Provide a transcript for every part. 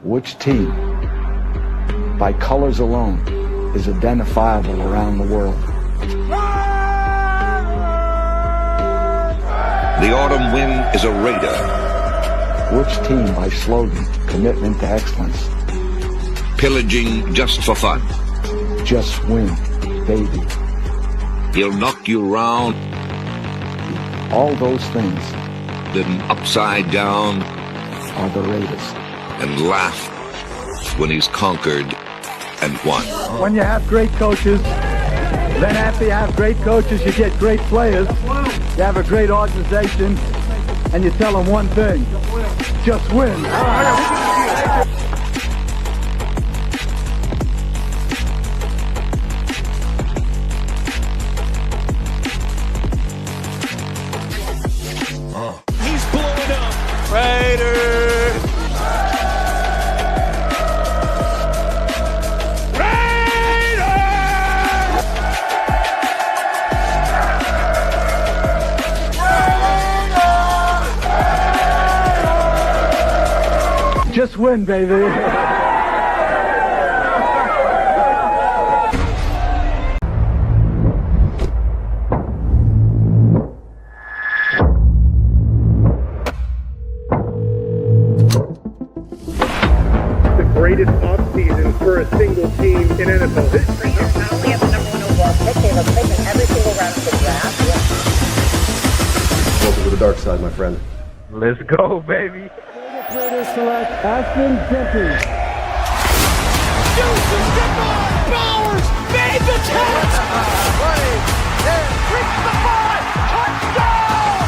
Which team, by colors alone, is identifiable around the world? The autumn wind is a raider. Which team, by slogan, commitment to excellence? Pillaging just for fun. Just win, baby. He'll knock you round. All those things Then upside down are the Raiders. and laugh when he's conquered and won. When you have great coaches, then after you have great coaches, you get great players. You have a great organization, and you tell them one thing: just win. He's blowing up. Raiders! Just win, baby. Greatest offseason for a single team in NFL history. Not only have the number one overall pick, they have a pick in every single round of the draft. Welcome to the dark side, my friend. Let's go, baby. Raiders select Ashton Jenkins. Houston, step on! Bowers made the catch! Reach the 5! Touchdown!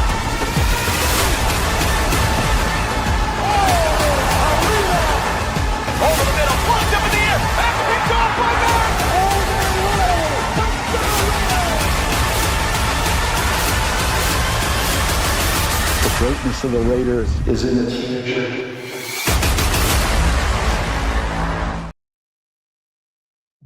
Over the middle, plugged up in the air, and picked off by Matt! The greatness of the Raiders is in its future.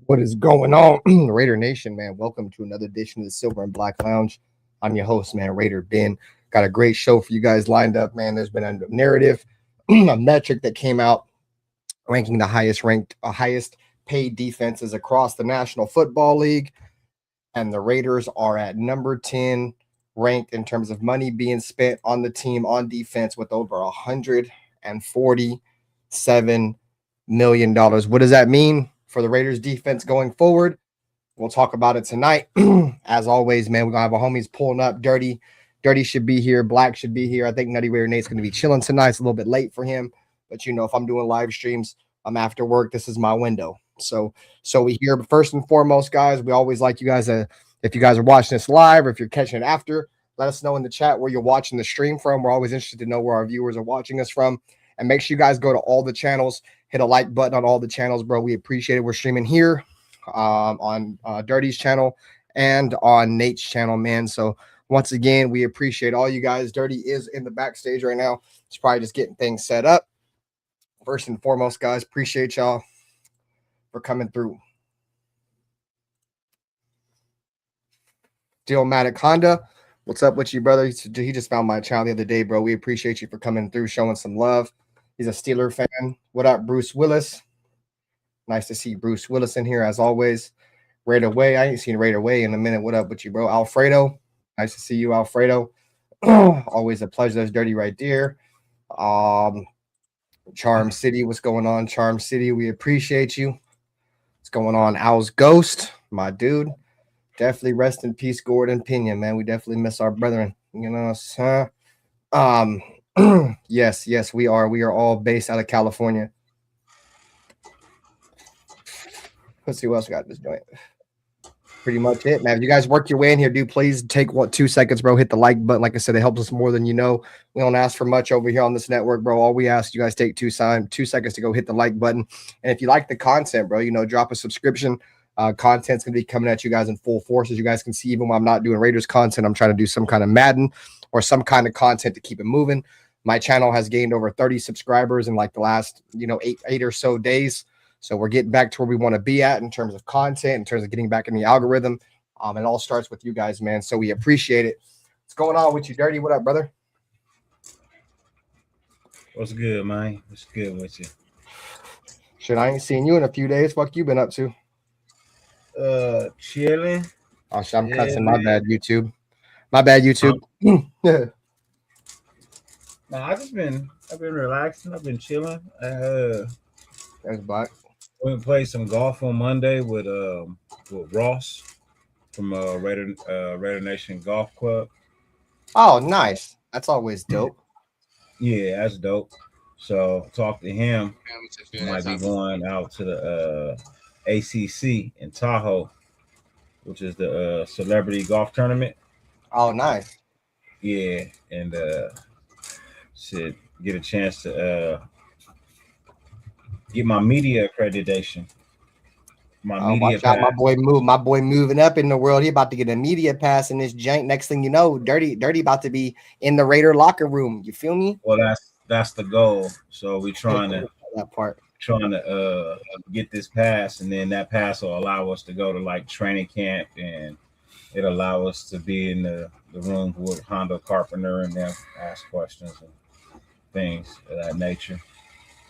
What is going on, Raider Nation, man? Welcome to another edition of the Silver and Black Lounge. I'm your host, man, Raider Ben. Got a great show for you guys lined up, man. There's been a narrative, a metric that came out ranking the highest paid defenses across the National Football League. And the Raiders are at number 10 ranked in terms of money being spent on the team on defense with over $147 million. What does that mean for the Raiders defense going forward? We'll talk about it tonight. As always, man, we're going to have our homies pulling up. Dirty should be here. Black should be here. I think Nutty Raider Nate's going to be chilling tonight. It's a little bit late for him. But, you know, if I'm doing live streams, I'm after work. This is my window. So we here. But first and foremost, guys, we always like you guys if you guys are watching this live or if you're catching it after, let us know in the chat where you're watching the stream from. We're always interested to know where our viewers are watching us from. And make sure you guys go to all the channels, hit a like button on all the channels, bro. We appreciate it. We're streaming here on Dirty's channel and on Nate's channel, man. So once again, we appreciate all you guys. Dirty is in the backstage right now. He's probably just getting things set up. First and foremost, guys, appreciate y'all for coming through. Dealmatic Honda, what's up with you, brother? He just found my channel the other day, bro. We appreciate you for coming through, showing some love. He's a Steeler fan. What up, Bruce Willis? Nice to see Bruce Willis in here, as always. Raider Way, I ain't seen Raider Way in a minute. What up with you, bro? Alfredo, nice to see you, Alfredo. Always a pleasure. That's Dirty right there. Charm City, what's going on? Charm City, we appreciate you. What's going on? Al's Ghost, my dude. Definitely rest in peace, Gordon Pinion, man. We definitely miss our brethren. You know, yes, we are. We are all based out of California. Let's see what else we got this joint. Pretty much it, man. If you guys work your way in here, dude, please take 2 seconds, bro. Hit the like button. Like I said, it helps us more than you know. We don't ask for much over here on this network, bro. All we ask you guys take 2 seconds to go hit the like button. And if you like the content, bro, you know, drop a subscription. Content's gonna be coming at you guys in full force. As you guys can see, even when I'm not doing Raiders content, I'm trying to do some kind of Madden or some kind of content to keep it moving. My channel has gained over 30 subscribers in like the last, you know, eight or so days. So we're getting back to where we want to be at in terms of content, in terms of getting back in the algorithm. It all starts with you guys, man. So we appreciate it. What's going on with you, Dirty? What up, brother? What's good, man? What's good with you? Shit, I ain't seen you in a few days. Fuck you been up to? Chilling. Oh shit, I'm cussing. My bad, YouTube. My bad, YouTube. Nah, I've been relaxing. I've been chilling. There's Black. Went and played some golf on Monday with Ross from Raider Nation Golf Club. Oh, nice. That's always dope. Yeah, that's dope. So talked to him. Might be going out to the ACC in Tahoe, which is the celebrity golf tournament. Oh, nice. Yeah, and should get a chance to get my media accreditation. Watch out, my boy moving up in the world. He about to get a media pass in this jank. Next thing you know, Dirty about to be in the Raider locker room. You feel me? Well, that's the goal. So we trying to get this pass, and then that pass will allow us to go to like training camp, and it'll allow us to be in the room with Hondo Carpenter and them ask questions and things of that nature.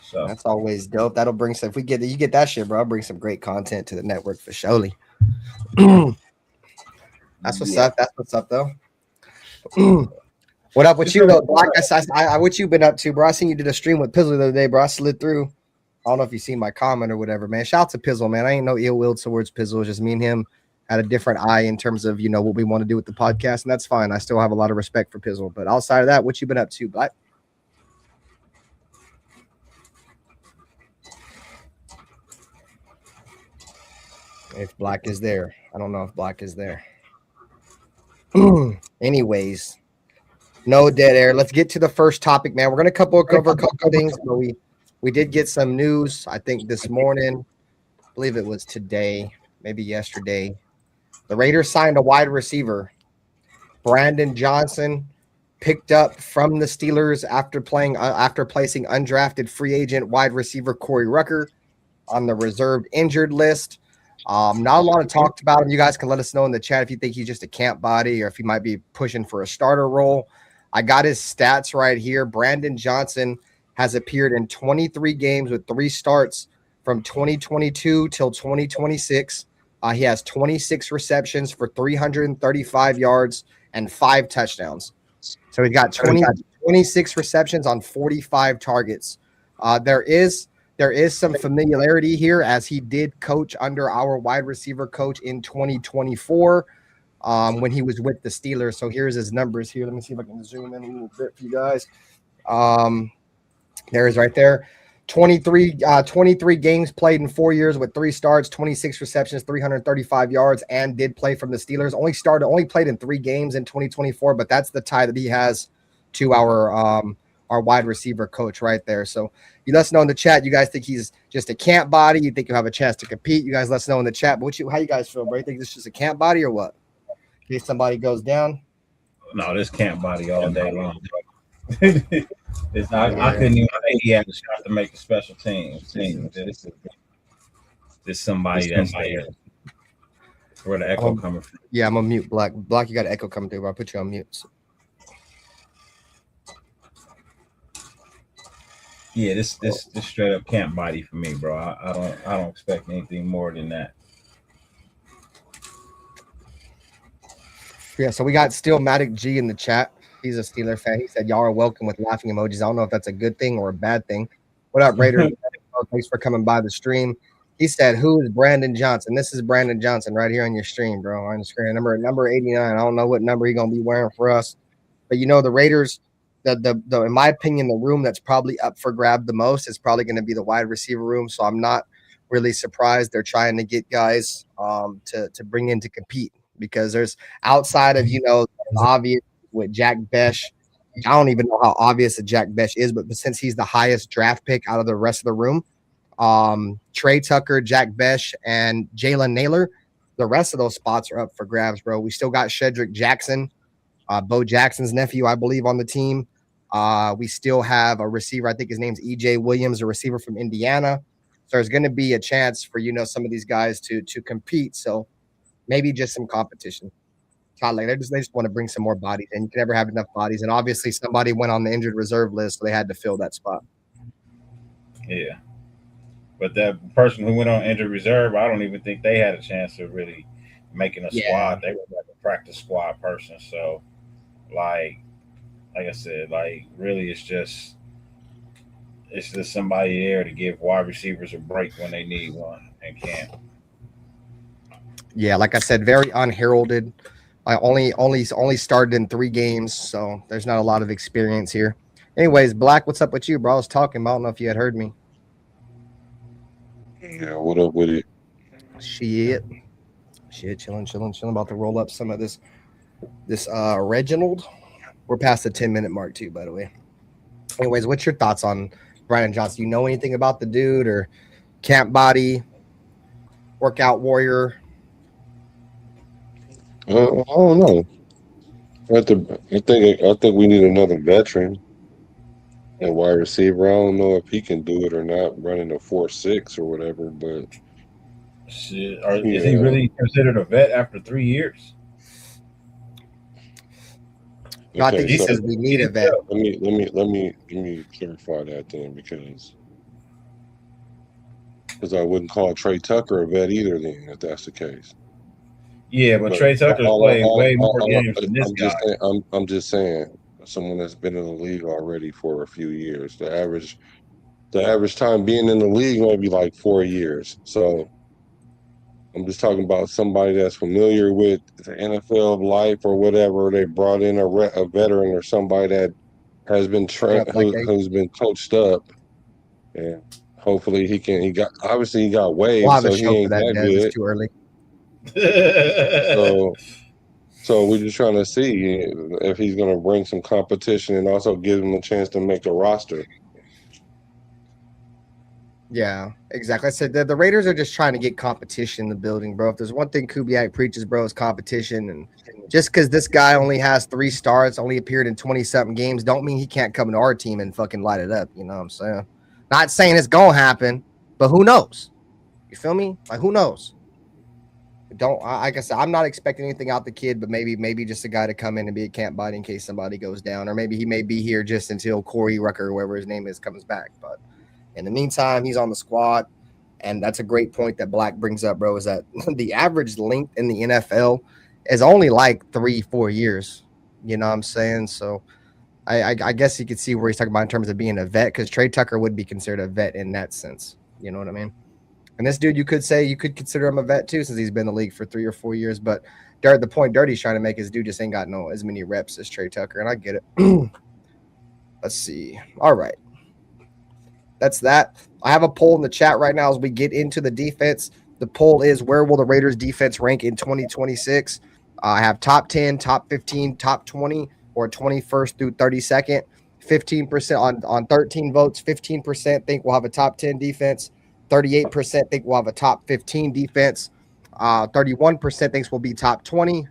So that's always dope. That'll bring some. If you get that shit, bro, I'll bring some great content to the network for surely. That's what's up. That's what's up, though. What up with you, though? Black? What you been up to, bro? I seen you did a stream with Pizzle the other day, bro. I slid through. I don't know if you seen my comment or whatever, man. Shout out to Pizzle, man. I ain't no ill will towards Pizzle. It's just me and him had a different eye in terms of what we want to do with the podcast, and that's fine. I still have a lot of respect for Pizzle, but outside of that, what you been up to, Black? If Black is there. I don't know if Black is there. Anyways, no dead air. Let's get to the first topic, man. We're going to cover a couple things. But we did get some news, I think, this morning. I believe it was today, maybe yesterday. The Raiders signed a wide receiver. Brandon Johnson picked up from the Steelers after placing undrafted free agent wide receiver Corey Rucker on the reserved injured list. Not a lot of talked about him. You guys can let us know in the chat if you think he's just a camp body or if he might be pushing for a starter role. I got his stats right here. Brandon Johnson has appeared in 23 games with 3 starts from 2022 till 2026. He has 26 receptions for 335 yards and 5 touchdowns. So he's got 26 receptions on 45 targets. There is some familiarity here as he did coach under our wide receiver coach in 2024 when he was with the Steelers. So here's his numbers here. Let me see if I can zoom in a little bit for you guys. There is right there. 23 games played in 4 years with 3 starts, 26 receptions, 335 yards, and did play from the Steelers. Only played in 3 games in 2024, but that's the tie that he has to our wide receiver coach right there. So you let us know in the chat. You guys think he's just a camp body? You think he'll have a chance to compete? You guys let us know in the chat. But how you guys feel, bro? You think this is just a camp body or what? In case somebody goes down? No, this camp body all day long. I couldn't even think he had a shot to make a special team. This somebody that's there. Where the echo coming from? Yeah, I'm gonna mute Black. Black, you got an echo coming through, bro. I'll put you on mute. Yeah, this straight up camp body for me, bro. I don't expect anything more than that. Yeah, so we got Steelmatic G in the chat. He's a Steeler fan. He said, y'all are welcome with laughing emojis. I don't know if that's a good thing or a bad thing. What up, Raiders? Thanks for coming by the stream. He said, who is Brandon Johnson? This is Brandon Johnson right here on your stream, bro, on the screen. Number 89. I don't know what number he's going to be wearing for us. But, the Raiders, the in my opinion, the room that's probably up for grab the most is probably going to be the wide receiver room. So I'm not really surprised they're trying to get guys to bring in to compete because there's outside of, obvious with Jack Besh. I don't even know how obvious a Jack Besh is, but since he's the highest draft pick out of the rest of the room, Trey Tucker, Jack Besh, and Jalen Naylor, the rest of those spots are up for grabs, bro. We still got Shedrick Jackson, Bo Jackson's nephew, I believe, on the team. We still have a receiver. I think his name's EJ Williams, a receiver from Indiana. So there's going to be a chance for, some of these guys to compete. So maybe just some competition. They just want to bring some more bodies, and you can never have enough bodies. And obviously, somebody went on the injured reserve list, so they had to fill that spot. Yeah. But that person who went on injured reserve, I don't even think they had a chance of really making a Yeah. squad. They were like a practice squad person. So, like I said, really, it's just somebody there to give wide receivers a break when they need one and can't. Yeah, like I said, very unheralded. I only started in 3 games, so there's not a lot of experience here. Anyways, Black, what's up with you, bro? I was talking, but I don't know if you had heard me. Yeah, what up with it? Shit, chilling. About to roll up some of this Reginald. We're past the 10-minute mark too, by the way. Anyways, what's your thoughts on Brian Johnson? You know anything about the dude, or camp body, workout warrior? I don't know. I think we need another veteran and wide receiver. I don't know if he can do it or not, running a 4.6 or whatever. But Shit, is he really considered a vet after 3 years? No, I think he says we need a vet. Let me clarify that then, because I wouldn't call Trey Tucker a vet either. Then, if that's the case. Yeah, but Trey Tucker's played way more games than this guy. I'm just saying, someone that's been in the league already for a few years. The average time being in the league might be like 4 years. So I'm just talking about somebody that's familiar with the NFL life or whatever. They brought in a veteran or somebody that has been trained, who's been coached up, and hopefully he got waived, we'll so he ain't that good. It's too early. So we're just trying to see if he's going to bring some competition and also give him a chance to make a roster. Yeah, exactly. I said the Raiders are just trying to get competition in the building, bro. If there's one thing Kubiak preaches, bro, is competition. And just because this guy only has 3 starts, only appeared in 20-something games, don't mean he can't come to our team and fucking light it up. You know what I'm saying? Not saying it's going to happen, but who knows? You feel me? Like, who knows? Like I said, I'm not expecting anything out the kid, but maybe just a guy to come in and be a camp body in case somebody goes down, or maybe he may be here just until Corey Rucker, whoever his name is, comes back. But in the meantime, he's on the squad, and that's a great point that Black brings up, bro, is that the average length in the NFL is only like 3-4 years. You know what I'm saying? So I guess you could see where he's talking about in terms of being a vet, because Trey Tucker would be considered a vet in that sense. You know what I mean? And this dude, you could consider him a vet too, since he's been in the league for 3 or 4 years. But the point Dirty's trying to make is dude just ain't got as many reps as Trey Tucker, and I get it. Let's see. All right. That's that. I have a poll in the chat right now as we get into the defense. The poll is, where will the Raiders defense rank in 2026? I have top 10, top 15, top 20, or 21st through 32nd. 15% on 13 votes. 15% think we'll have a top 10 defense. 38% think we'll have a top 15 defense. 31% thinks we'll be top 20.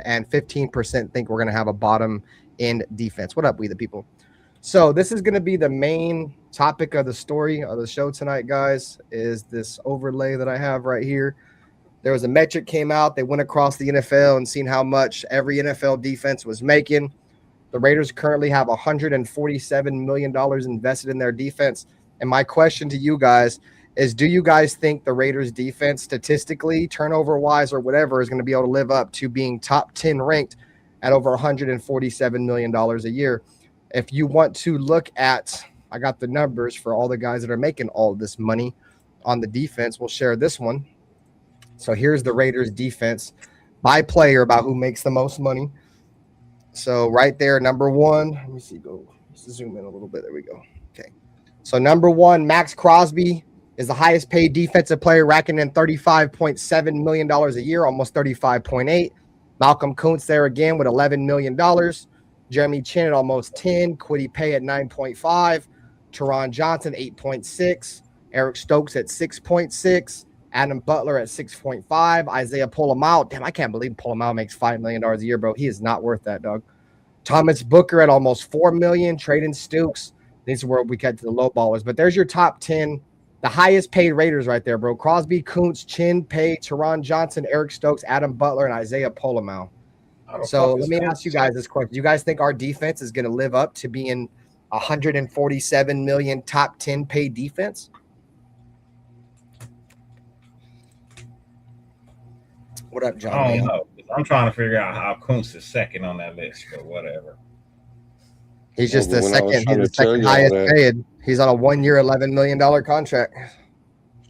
And 15% think we're going to have a bottom end defense. What up, we the people? So this is going to be the main topic of the story of the show tonight, guys, is this overlay that I have right here. There was a metric came out. They went across the NFL and seen how much every NFL defense was making. The Raiders currently have $147 million invested in their defense. And my question to you guys is, do you guys think the Raiders defense statistically, turnover-wise or whatever, is going to be able to live up to being top 10 ranked at over $147 million a year? If you want to look at, I got the numbers for all the guys that are making all this money on the defense. We'll share this one. So here's the Raiders defense by player about who makes the most money. So right there, number one, let me see, let's zoom in a little bit. There we go. Okay. So number one, Maxx Crosby is the highest paid defensive player, racking in $35.7 million a year, almost 35.8. Malcolm Kuntz there again with $11 million. Jeremy Chin at almost 10. Kwity Paye at 9.5. Teron Johnson, 8.6. Eric Stokes at 6.6. Adam Butler at 6.5. Isaiah Polamau. Damn, I can't believe Polamau makes $5 million a year, bro. He is not worth that, dog. Thomas Booker at almost $4 million. Traden Stukes. These are where we get to the low ballers. But there's your top 10. The highest paid Raiders right there, bro. Crosby, Kuntz, Chin, Paye, Teron Johnson, Eric Stokes, Adam Butler, and Isaiah Polamau. So let me ask you guys this question. Do you guys think our defense is going to live up to being $147 million top 10 paid defense? What up, John? I don't know. I'm trying to figure out how Kuntz is second on that list, but whatever. He's just the When I was second. trying He's to the tell second y'all highest that, paid. He's on a 1 year, $11 million contract.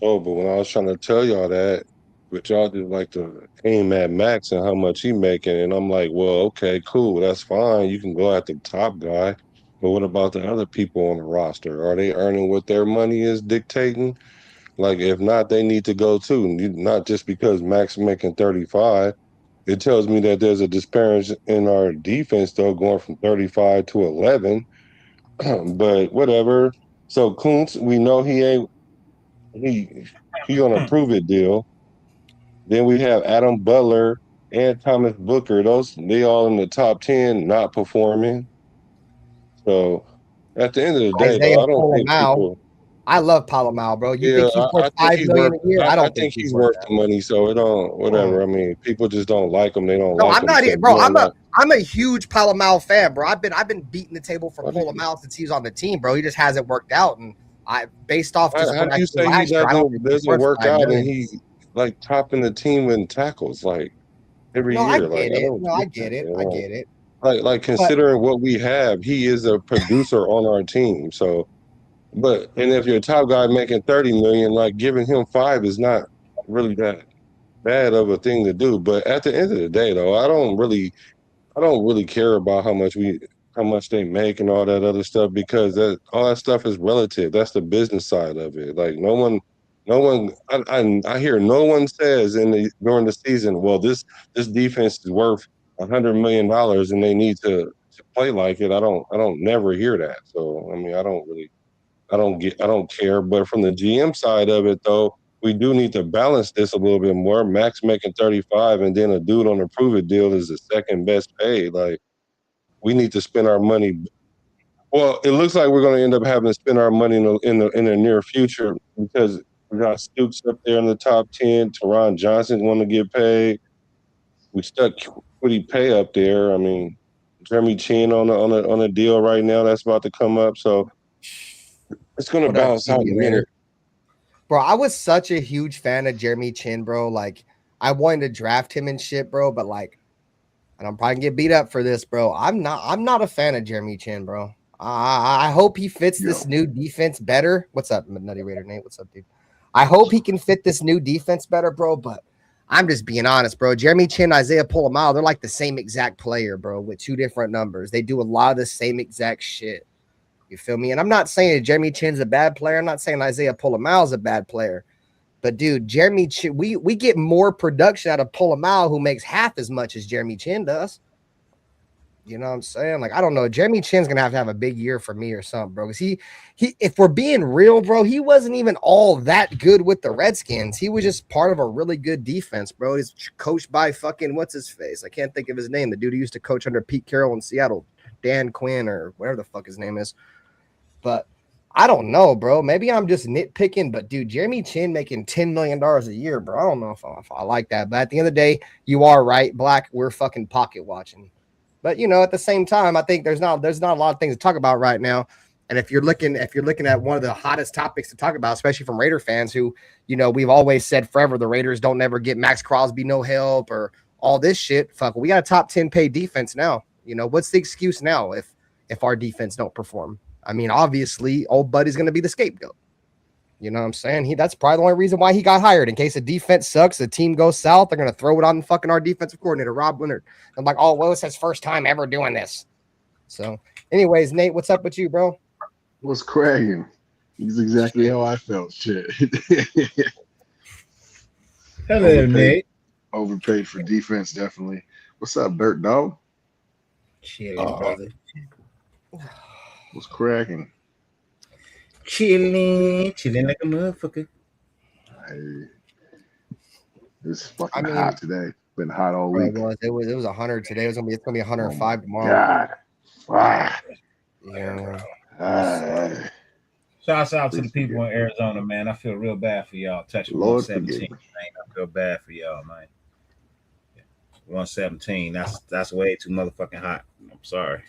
but when I was trying to tell y'all that, but y'all just like to aim at Max and how much he making, and I'm like, well, okay, cool, that's fine. You can go at the top guy, but what about the other people on the roster? Are they earning what their money is dictating? Like, if not, they need to go too. Not just because Max making 35. It tells me that there's a disparity in our defense, though, going from 35 to 11. But whatever. So Kuntz, we know he on a prove it deal. Then we have Adam Butler and Thomas Booker. They all in the top 10, not performing. So at the end of the day, Isaiah though, I don't think Polamau. people. I love Palomau, bro. You Yeah, think he's worth I think $5 he's million worth. a year? I I don't think think he's he's worth worth that. the money. So it don't. Whatever. I mean, people just don't like him. They don't No, like I'm him. not, So bro. you know, I'm a huge Palomau fan, bro. I've been beating the table for Palomau since he was on the team, bro. He just hasn't worked out, and based off just How what do I you see say he last year, I don't think he's doesn't worth work $5 out and million. he like topping the team in tackles like every No, I year? Like get I it. don't No, I get get that. it. You I know? get it. Like But considering what we have, he is a producer on our team. So, and if your top guy making 30 million, like giving him 5 is not really that bad of a thing to do. But at the end of the day, though, I don't really care about how much they make and all that other stuff because all that stuff is relative. That's the business side of it. Like no one I hear no one says during the season, well, this defense is worth $100 million and they need to play like it. I don't never hear that. So I mean I don't care. But from the GM side of it though, we do need to balance this a little bit more. Max making 35 and then a dude on a prove it deal is the second best paid. Like we need to spend our money. Well, it looks like we're going to end up having to spend our money in the near future because we got Stooks up there in the top 10. Teron Johnson want to get paid. We stuck Quiddy Pay up there. I mean, Jeremy Chin on a deal right now that's about to come up. So it's going to what up, balance out in a minute. bro? I was such a huge fan of Jeremy Chin, bro. Like I wanted to draft him and shit, bro. But like, and I'm probably gonna get beat up for this, bro. I'm not a fan of Jeremy Chin, bro. I hope he fits this new defense better. What's up, Nutty Raider Nate? What's up, dude? I hope he can fit this new defense better, bro. But I'm just being honest, bro. Jeremy Chin, Isaiah Polamau, they're like the same exact player, bro, with two different numbers. They do a lot of the same exact shit. You feel me? And I'm not saying Jeremy Chin's a bad player. I'm not saying Isaiah Polamau's a bad player. But dude, Jeremy Chin, we get more production out of Polamau, who makes half as much as Jeremy Chin does. You know what I'm saying? Like, I don't know. Jeremy Chin's gonna have a big year for me or something, bro. Because he, if we're being real, bro, he wasn't even all that good with the Redskins. He was just part of a really good defense, bro. He's coached by fucking what's his face? I can't think of his name. The dude who used to coach under Pete Carroll in Seattle, Dan Quinn or whatever the fuck his name is. But I don't know, bro. Maybe I'm just nitpicking, but dude, Jeremy Chin making $10 million a year, bro. I don't know if I like that. But at the end of the day, you are right, Black. We're fucking pocket watching. But you know, at the same time, I think there's not a lot of things to talk about right now. And if you're looking at one of the hottest topics to talk about, especially from Raider fans who, you know, we've always said forever the Raiders don't never get Maxx Crosby no help or all this shit. Fuck, we got a top 10 paid defense now. You know, what's the excuse now if our defense don't perform? I mean, obviously, old buddy's going to be the scapegoat. You know what I'm saying? That's probably the only reason why he got hired. In case the defense sucks, the team goes south, they're going to throw it on fucking our defensive coordinator, Rob Leonard. I'm like, oh, well, it's his first time ever doing this. So, anyways, Nate, what's up with you, bro? What's cracking? He's exactly how I felt. Shit. Hello, Nate. Overpaid for defense, definitely. What's up, Dirt Dog? Chilling, brother. What's cracking? Chilling like a motherfucker. Hey, it's fucking hot today. Been hot all week. It was 100 today. It's gonna be 105 tomorrow. God. Yeah. Shouts out to the people in Arizona, man. I feel real bad for y'all. Touching 117. I feel bad for y'all, man. 117. That's way too motherfucking hot. I'm sorry.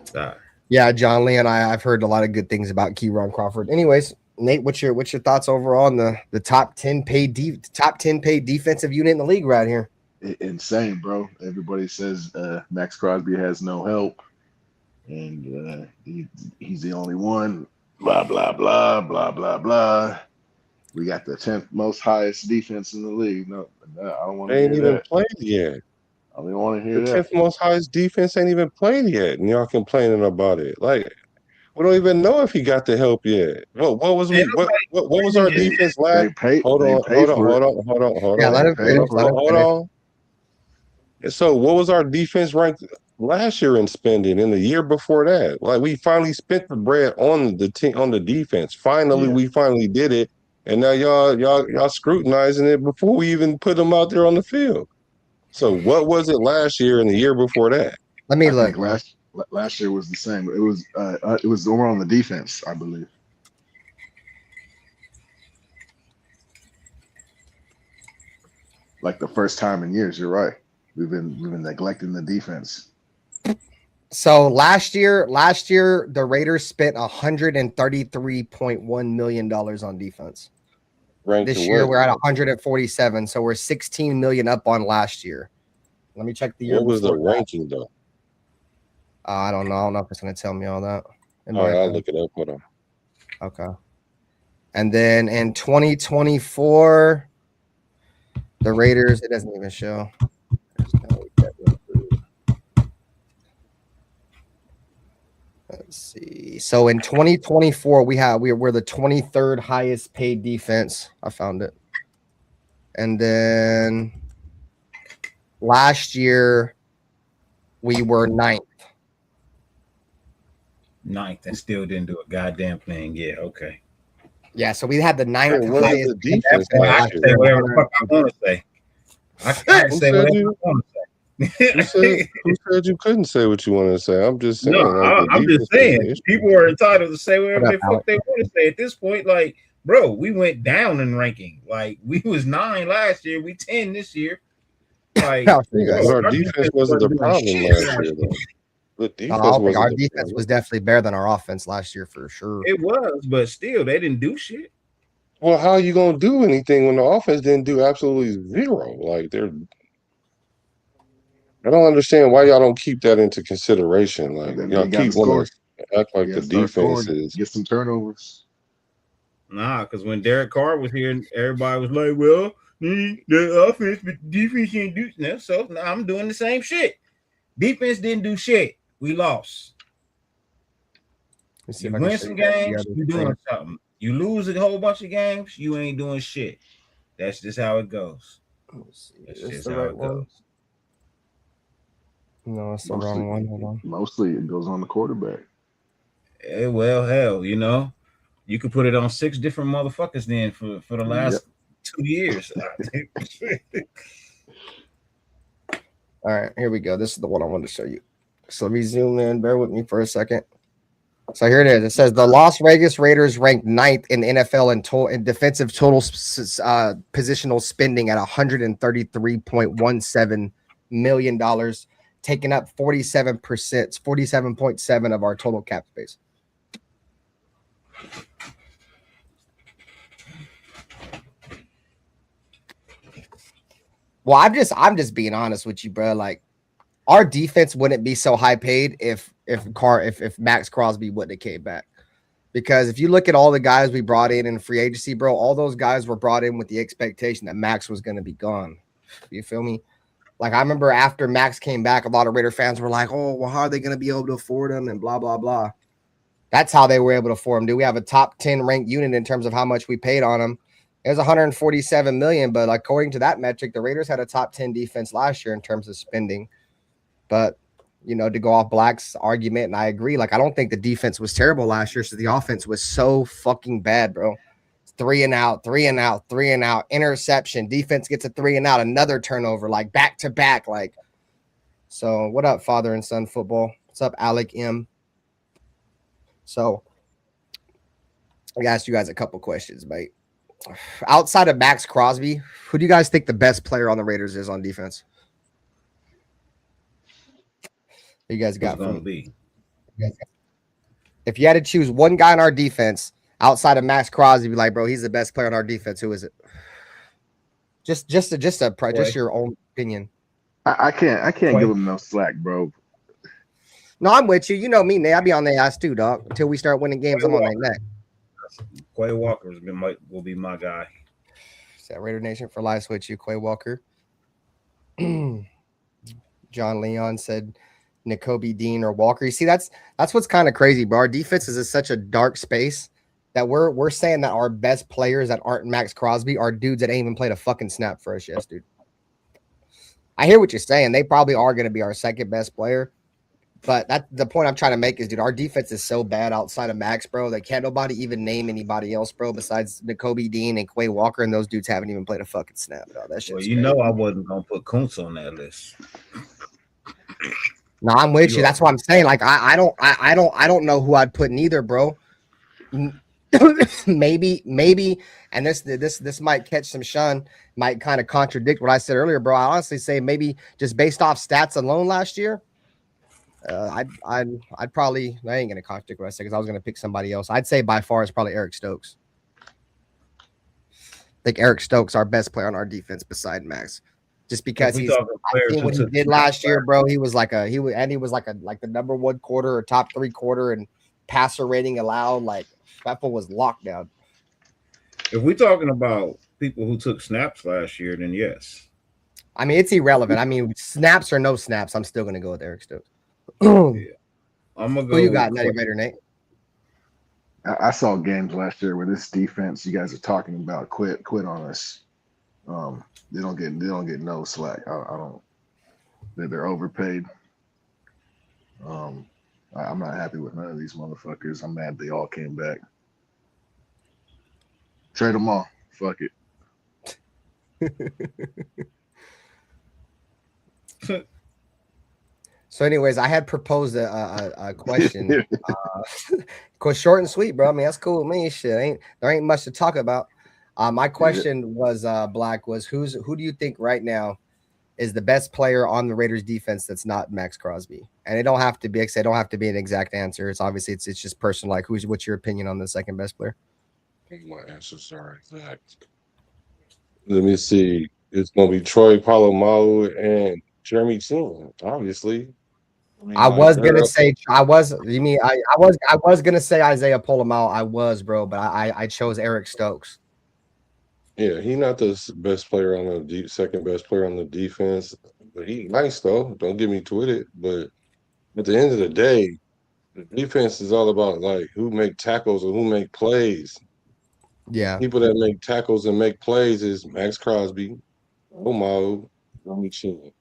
Sorry. Yeah, John Lee and I've heard a lot of good things about Keyron Crawford. Anyways, Nate, what's your thoughts overall on the top 10 paid defensive unit in the league right here? Insane, bro. Everybody says Maxx Crosby has no help, and he's the only one. Blah blah blah blah blah blah. We got the 10th most highest defense in the league. No, I don't want to They ain't hear even that. played yet. I don't want to hear The that. 10th most highest defense ain't even played yet, and y'all complaining about it. Like, we don't even know if he got the help yet. What was our defense last? They pay. Hold They on. pay for it. Yeah, let him finish. Hold on. So what was our defense ranked last year in spending and the year before that? Like, we finally spent the bread on the team, on the defense. Finally, we finally did it. And now y'all scrutinizing it before we even put them out there on the field. So what was it last year and the year before that? Let me I look. think last year was the same. It was over on the defense, I believe. Like the first time in years. You're right. We've been neglecting the defense. So last year, the Raiders spent $133.1 million on defense. Ranked this year, we're at 147, so we're 16 million up on last year. Let me check the year. What was the ranking though? I don't know. I don't know if it's going to tell me all that. All right, I'll look it up. Hold on. Okay. And then in 2024, the Raiders, it doesn't even show. Let's see. So in 2024, we're the 23rd highest paid defense. I found it. And then last year, we were 9th. And still didn't do a goddamn thing. Yeah, okay. Yeah, so we had the 9th highest defense. I can say whatever the fuck I want to say. I can say whatever I want to say. Who said you couldn't say what you want to say? I'm just saying. No, I'm just saying. People are entitled to say whatever the fuck they want to say at this point. Like, bro, we went down in ranking. Like, we was 9 last year. We 10 this year. Like, our defense wasn't the problem last year, though. Our defense was definitely better than our offense last year for sure. It was, but still, they didn't do shit. Well, how are you gonna do anything when the offense didn't do absolutely zero? Like, I don't understand why y'all don't keep that into consideration. Like, y'all keep wanting to act like the defense is get some turnovers. Nah, because when Derek Carr was here, everybody was like, "Well, the offense, but defense didn't do that." So now I'm doing the same shit. Defense didn't do shit. We lost. You win some games, you doing something. You lose a whole bunch of games, you ain't doing shit. That's just how it goes. That's just how it goes. No, it's the wrong one. Hold on. Mostly it goes on the quarterback. Well, hell, you could put it on 6 different motherfuckers then for the last 2 years. All right, here we go. This is the one I wanted to show you. So let me zoom in. Bear with me for a second. So here it is. It says the Las Vegas Raiders ranked 9th in the NFL in defensive total positional spending at $133.17 million, taking up 47.7% of our total cap space. Well, I'm just being honest with you, bro. Like, our defense wouldn't be so high paid if Maxx Crosby wouldn't have came back. Because if you look at all the guys we brought in free agency, bro, all those guys were brought in with the expectation that Maxx was going to be gone. You feel me? Like, I remember after Maxx came back, a lot of Raider fans were like, "Oh, well, how are they going to be able to afford him?" and blah blah blah. That's how they were able to afford him. Do we have a top 10 ranked unit in terms of how much we paid on him? It was 147 million, but according to that metric, the Raiders had a top 10 defense last year in terms of spending. But, to go off Black's argument, and I agree, like, I don't think the defense was terrible last year, so the offense was so fucking bad, bro. 3 and out, interception, defense gets a 3 and out, another turnover, like back to back, like. So what up, father and son football? What's up, Alec M? So I asked you guys a couple questions, mate. Outside of Maxx Crosby, who do you guys think the best player on the Raiders is on defense? You guys got going to be. If you had to choose one guy on our defense outside of Maxx Crosby, be like, bro, he's the best player on our defense. Who is it? Just your own opinion. I can't give him no slack, bro. No, I'm with you. You know me, Nate. I be on their ass too, dog. Until we start winning games, I'm on their neck. Quay Walker will be my guy. Is that Raider Nation for life with you, Quay Walker? John Leon said Nakobe Dean or Walker. You see, that's what's kind of crazy, bro. Our defense is in such a dark space that we're saying that our best players that aren't Maxx Crosby are dudes that ain't even played a fucking snap for us, yes, dude. I hear what you're saying. They probably are going to be our second best player. But the point I'm trying to make is, dude, our defense is so bad outside of Max, bro. They can't nobody even name anybody else, bro, besides Nakobe Dean and Quay Walker, and those dudes haven't even played a fucking snap, bro. That shit's crazy. Know I wasn't gonna put Kuntz on that list. No, I'm with you. That's what I'm saying. Like, I don't know who I'd put neither, bro. maybe, and this might catch some shun, might kind of contradict what I said earlier, bro. I honestly say maybe just based off stats alone last year. I'd probably, I ain't gonna contradict what I said because I was gonna pick somebody else. I'd say by far it's probably Eric Stokes. I think Eric Stokes our best player on our defense beside Max, just because I think what he did last year, bro. He was like the number 1 quarter or top 3 quarter and passer rating allowed. Like that one was locked down. If we're talking about people who took snaps last year, then yes. I mean, it's irrelevant. I mean, snaps or no snaps, I'm still gonna go with Eric Stokes. Yeah. I'm gonna go. Who you got, Nutty Raider Nate? I saw games last year where this defense you guys are talking about quit on us. They don't get no slack. I don't. They're overpaid. I'm not happy with none of these motherfuckers. I'm mad they all came back. Trade them all. Fuck it. So, anyways, I had proposed a question. Short and sweet, bro. I mean, that's cool with me. Shit, there ain't much to talk about. My question was Black was who do you think right now is the best player on the Raiders defense that's not Maxx Crosby? And it don't have to be. It don't have to be an exact answer. It's obviously it's just personal. Like, what's your opinion on the second best player? My answers are exact. Let me see. It's gonna be Troy Polamalu and Jeremy Chin, obviously. I was gonna say Isaiah Polamalu. I was, bro, but I chose Eric Stokes. Yeah, he's not the best player on the second best player on the defense, but he's nice though. Don't get me twisted. But at the end of the day, the defense is all about like who make tackles or who make plays. Yeah, people that make tackles and make plays is Maxx Crosby, Polamalu, Jeremy Chin.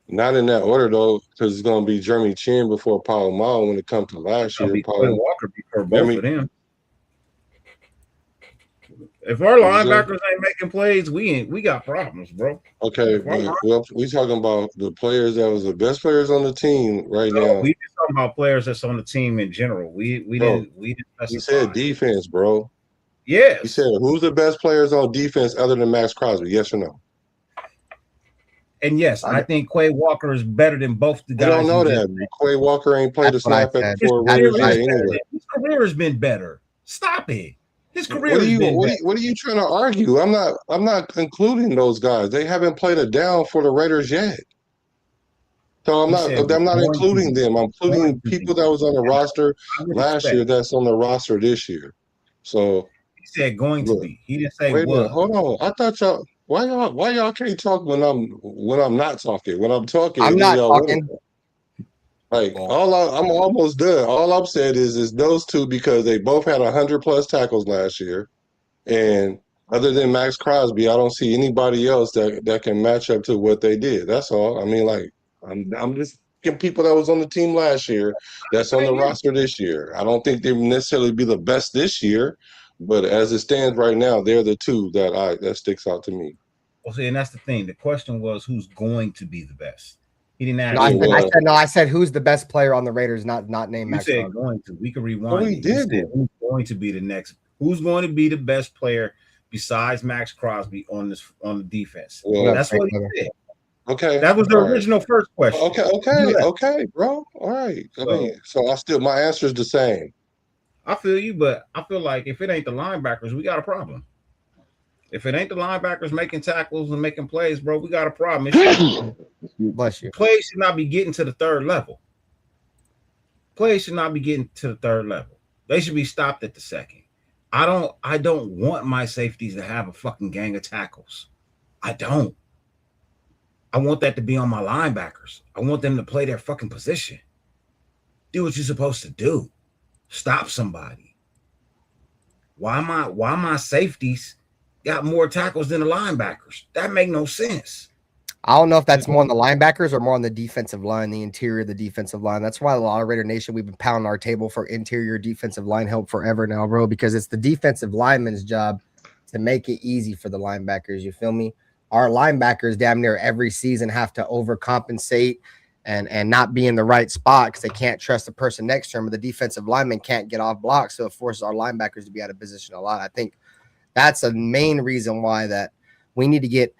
Not in that order though, because it's gonna be Jeremy Chin before Polamalu when it comes to last year. Walker before both of them. If our linebackers ain't making plays, we got problems, bro. Okay, well, we talking about the players that was the best players on the team right now. We just talking about players that's on the team in general. We didn't. You said defense, bro. Yes. You said who's the best players on defense other than Maxx Crosby? Yes or no? And yes, I think Quay Walker is better than both the guys. I don't know that. Quay Walker ain't played a snap at for Raiders yet anyway. His career has been better. Stop it. His career what are you trying to argue? I'm not including those guys. They haven't played a down for the Raiders yet. So I'm not including them. I'm including people that was on the roster last year that's on the roster this year. So he said going to be. He didn't say wait what. A minute, hold on. I thought y'all why y'all can't talk when I'm not talking? When I'm talking, I'm not talking. Like I'm almost done. All I'm saying is those two because they both had 100+ tackles last year, and other than Maxx Crosby, I don't see anybody else that can match up to what they did. That's all. I mean, like I'm just getting people that was on the team last year that's on the roster this year. I don't think they will necessarily be the best this year, but as it stands right now, they're the two that sticks out to me. Well, see, and that's the thing. The question was who's going to be the best. He didn't ask. I said who's the best player on the Raiders, not named Maxx. You said going to. We could rewind. Oh, he did. Who's going to be the next? Who's going to be the best player besides Maxx Crosby on the defense? Well, that's what he said. Okay, that was the original first question. Okay, bro. All right. So my answer is the same. I feel you, but I feel like if it ain't the linebackers, we got a problem. If it ain't the linebackers making tackles and making plays, bro, we got a problem. Bless you. Plays should not be getting to the third level. Plays should not be getting to the third level. They should be stopped at the second. I don't want my safeties to have a fucking gang of tackles. I don't. I want that to be on my linebackers. I want them to play their fucking position. Do what you're supposed to do. Stop somebody. Why my safeties got more tackles than the linebackers? That make no sense. I don't know if that's more on the linebackers or more on the defensive line, the interior of the defensive line. That's why a lot of Raider Nation, we've been pounding our table for interior defensive line help forever now, bro, because it's the defensive lineman's job to make it easy for the linebackers. You feel me? Our linebackers damn near every season have to overcompensate and not be in the right spot because they can't trust the person next to them, but the defensive lineman can't get off blocks, so it forces our linebackers to be out of position a lot. I think that's a main reason why that we need to get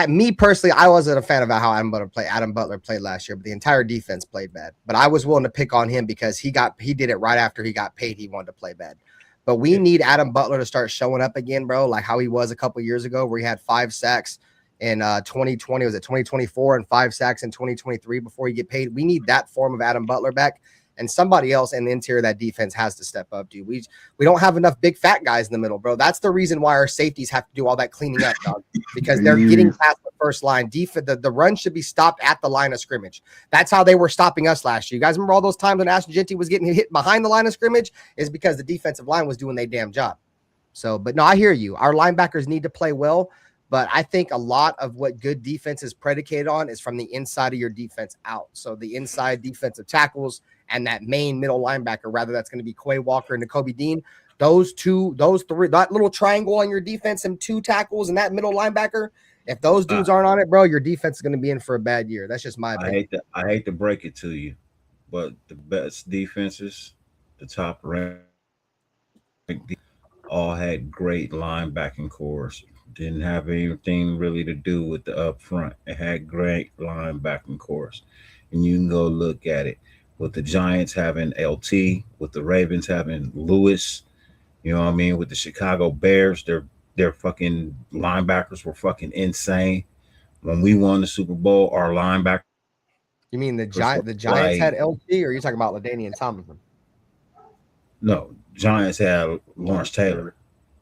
me personally, I wasn't a fan of how Adam Butler played last year, but the entire defense played bad. But I was willing to pick on him because he did it right after he got paid. He wanted to play bad. But we need Adam Butler to start showing up again, bro, like how he was a couple years ago where he had 5 sacks in 2020. Was it 2024 and 5 sacks in 2023 before he get paid? We need that form of Adam Butler back. And somebody else in the interior of that defense has to step up, dude. We don't have enough big fat guys in the middle, bro. That's the reason why our safeties have to do all that cleaning up, dog, because they're getting past the first line. The run should be stopped at the line of scrimmage. That's how they were stopping us last year. You guys remember all those times when Ashton Genty was getting hit behind the line of scrimmage? Is because the defensive line was doing their damn job. So, but no, I hear you. Our linebackers need to play well. But I think a lot of what good defense is predicated on is from the inside of your defense out. So the inside defensive tackles and that main middle linebacker, rather that's going to be Quay Walker and Nakobe Dean. Those three, that little triangle on your defense and 2 tackles and that middle linebacker, if those dudes aren't on it, bro, your defense is going to be in for a bad year. That's just my opinion. I hate to break it to you, but the best defenses, the top ranked, all had great linebacking cores. Didn't have anything really to do with the up front. It had great linebacking cores. And you can go look at it. With the Giants having LT, with the Ravens having Lewis, you know what I mean? With the Chicago Bears, their fucking linebackers were fucking insane. When we won the Super Bowl, our linebackers. You mean the Giants had LT, or are you talking about LaDainian Tomlinson? No, Giants had Lawrence Taylor.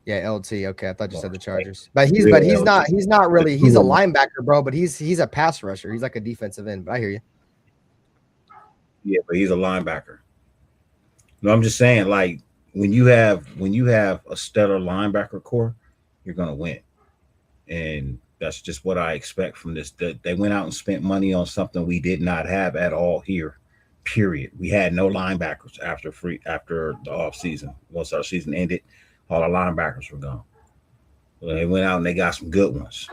Yeah, LT. Okay, I thought you said the Chargers, but he's not really. He's a linebacker, bro. But he's a pass rusher. He's like a defensive end. But I hear you. Yeah, but he's a linebacker. No, I'm just saying, like when you have a stellar linebacker core, you're gonna win, and that's just what I expect from this. They went out and spent money on something we did not have at all here. Period. We had no linebackers after the off season. Once our season ended, all our linebackers were gone. So they went out and they got some good ones.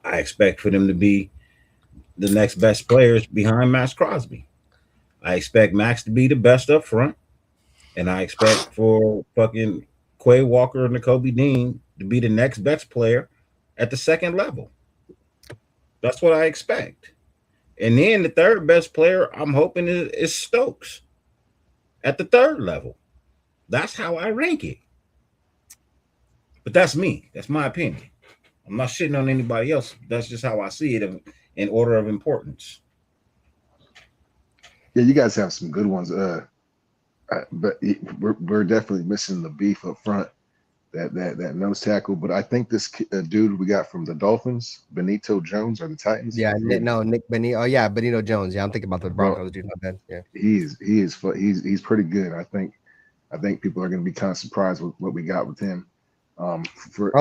I expect for them to be the next best players behind Maxx Crosby. I expect Max to be the best up front, and I expect for fucking Quay Walker and Nakobe Dean to be the next best player at the second level. That's what I expect. And then the third best player, I'm hoping is Stokes at the third level. That's how I rank it. But that's me. That's my opinion. I'm not shitting on anybody else. That's just how I see it in order of importance. Yeah, you guys have some good ones. But we're definitely missing the beef up front, that nose tackle. But I think this dude we got from the Dolphins, Benito Jones, or the Titans. Yeah, Nick Benito. Oh yeah, Benito Jones. Yeah, I'm thinking about the Broncos dude. Not bad. Yeah, he's pretty good. I think people are going to be kind of surprised with what we got with him.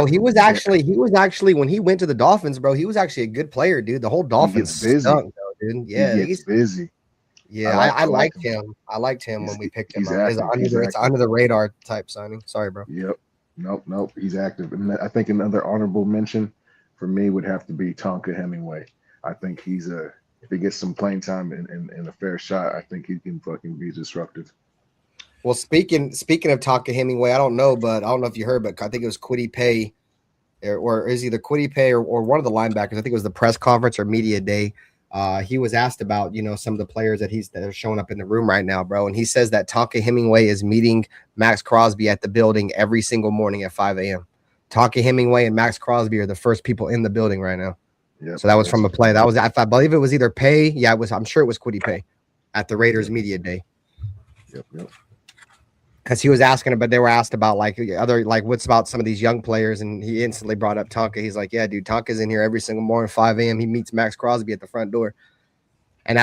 He was actually when he went to the Dolphins, bro. He was actually a good player, dude. The whole Dolphins stunk, though, dude. Yeah, he's busy. Yeah, I liked him. I liked him when we picked him up. It's under the radar type signing. Sorry, bro. Yep. Nope. He's active. And I think another honorable mention for me would have to be Tonka Hemingway. I think he's if he gets some playing time and a fair shot, I think he can fucking be disruptive. Well, speaking of Tonka Hemingway, I don't know if you heard, but I think it was Kwity Paye, or is either Kwity Paye or one of the linebackers. I think it was the press conference or media day. He was asked about, some of the players that are showing up in the room right now, bro. And he says that Tonka Hemingway is meeting Maxx Crosby at the building every single morning at 5 a.m. Tonka Hemingway and Maxx Crosby are the first people in the building right now. Yep, so that was from a play. That was, I believe it was either Pay. Yeah, it was. I'm sure it was Kwity Paye at the Raiders media day. Yep. Because he was asking, but they were asked about what's about some of these young players, and he instantly brought up Tonka. He's like, yeah, dude, Tonka's in here every single morning, 5 a.m. He meets Maxx Crosby at the front door. And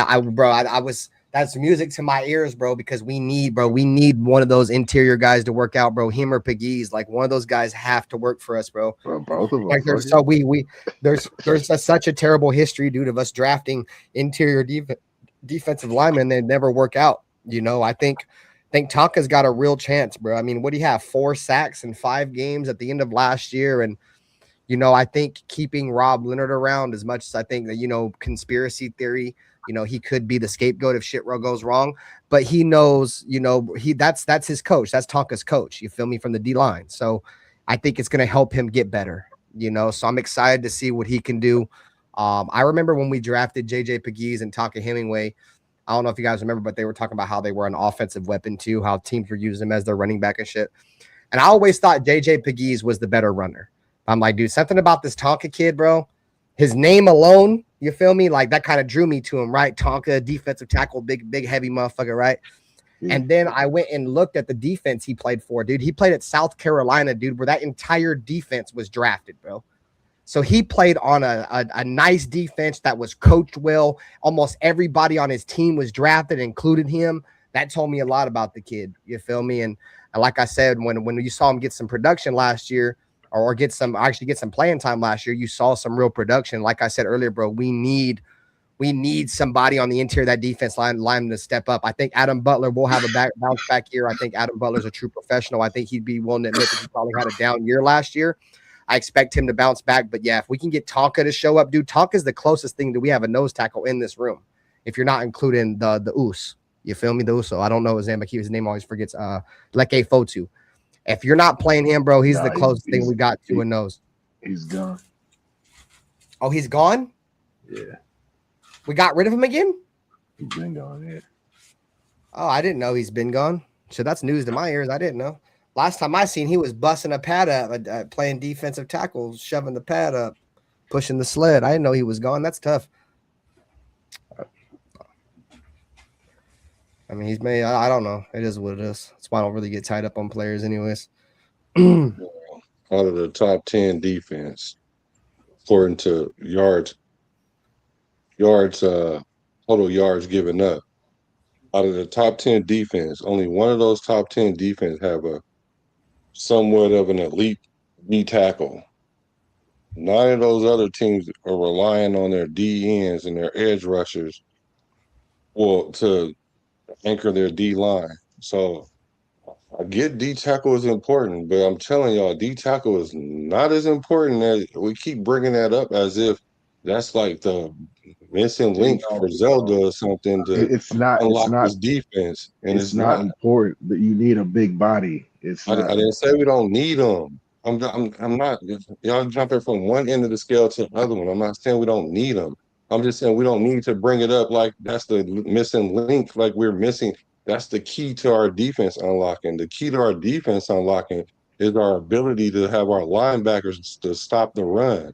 that's music to my ears, bro, because we need one of those interior guys to work out, bro. Him or Pegues, like one of those guys have to work for us, bro. Both of us. There's such a terrible history, dude, of us drafting interior defensive linemen that never work out. I think Tonka's got a real chance, bro. I mean, what do you have? 4 sacks in 5 games at the end of last year. And, I think keeping Rob Leonard around, as much as I think that, conspiracy theory, he could be the scapegoat if shit goes wrong, but he knows, that's his coach. That's Tonka's coach. You feel me, from the D line. So I think it's going to help him get better, so I'm excited to see what he can do. I remember when we drafted JJ Pegues and Tonka Hemingway, I don't know if you guys remember, but they were talking about how they were an offensive weapon too, how teams were using them as their running back and shit. And I always thought JJ Pegues was the better runner. I'm like, dude, something about this Tonka kid, bro. His name alone, you feel me? Like that kind of drew me to him, right? Tonka, defensive tackle, big, heavy motherfucker, right? Yeah. And then I went and looked at the defense he played for, dude. He played at South Carolina, dude, where that entire defense was drafted, bro. So he played on a nice defense that was coached well. Almost everybody on his team was drafted, including him. That told me a lot about the kid. You feel me? And like I said, when you saw him get some production last year, or get some playing time last year, you saw some real production. Like I said earlier, bro, we need somebody on the interior of that defense line to step up. I think Adam Butler will have a bounce back year. I think Adam Butler's a true professional. I think he'd be willing to admit that he probably had a down year last year. I expect him to bounce back. But yeah, if we can get Tonka to show up, dude, Tonka's the closest thing that we have a nose tackle in this room. If you're not including the Us, you feel me? The Uso. I don't know his name, but his name always forgets. Leke Fotu. If you're not playing him, bro, he's the closest thing we got to a nose. He's gone. Oh, he's gone? Yeah. We got rid of him again? He's been gone, yeah. Oh, I didn't know he's been gone. So that's news to my ears. I didn't know. Last time I seen, he was busting a pad up, playing defensive tackle, shoving the pad up, pushing the sled. I didn't know he was gone. That's tough. I mean, he's made. I don't know. It is what it is. That's why I don't really get tied up on players, anyways. Out of the top 10 defense, according to total yards given up. Out of the top 10 defense, only one of those top 10 defense have a somewhat of an elite D tackle. 9 of those other teams are relying on their D ends and their edge rushers to anchor their D line. So I get D tackle is important, but I'm telling y'all, D tackle is not as important as we keep bringing that up as if that's like the missing link for Zelda or something to unlock this defense. And it's not important, but you need a big body. I didn't say we don't need them. I'm not. Y'all jumping from one end of the scale to the other one. I'm not saying we don't need them. I'm just saying we don't need to bring it up like that's the missing link, like we're missing. That's the key to our defense unlocking. The key to our defense unlocking is our ability to have our linebackers to stop the run.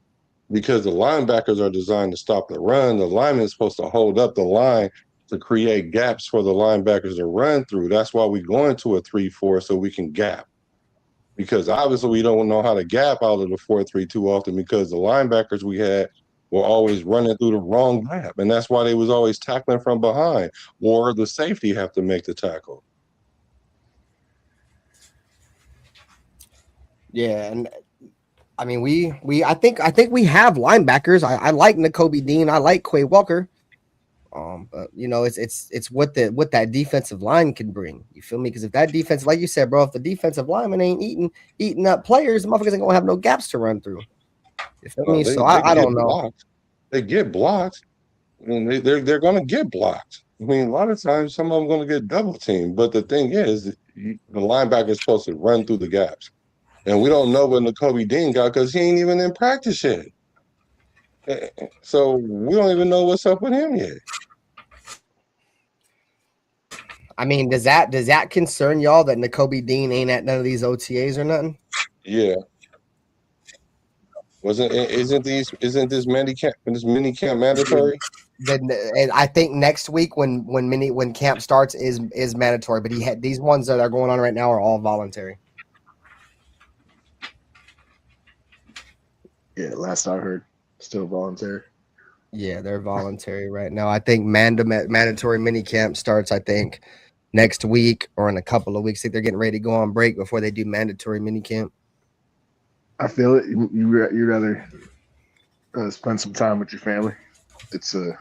Because the linebackers are designed to stop the run, the lineman is supposed to hold up the line to create gaps for the linebackers to run through. That's why we go into a 3-4 so we can gap. Because obviously we don't know how to gap out of the 4-3 too often because the linebackers we had were always running through the wrong gap. And that's why they was always tackling from behind, or the safety have to make the tackle. Yeah, and I mean, I think we have linebackers. I like Nakobe Dean. I like Quay Walker. But it's what that defensive line can bring. You feel me? Because if that defense, like you said, bro, if the defensive lineman ain't eating up players, the motherfuckers ain't gonna have no gaps to run through. You feel me? So I don't know. Blocked. They get blocked. I mean, they're gonna get blocked. I mean, a lot of times some of them gonna get double teamed. But the thing is, the linebacker is supposed to run through the gaps. And we don't know what Nakobe Dean got because he ain't even in practice yet. So we don't even know what's up with him yet. I mean, does that concern y'all that Nakobe Dean ain't at none of these OTAs or nothing? Yeah. Isn't this mini camp mandatory? Then and I think next week when camp starts is mandatory, but he had these ones that are going on right now are all voluntary. Yeah, last I heard, still voluntary. Yeah, they're voluntary right now. I think mandatory mini camp starts, I think, next week or in a couple of weeks. I think they're getting ready to go on break before they do mandatory mini camp. I feel it. You rather spend some time with your family. It's you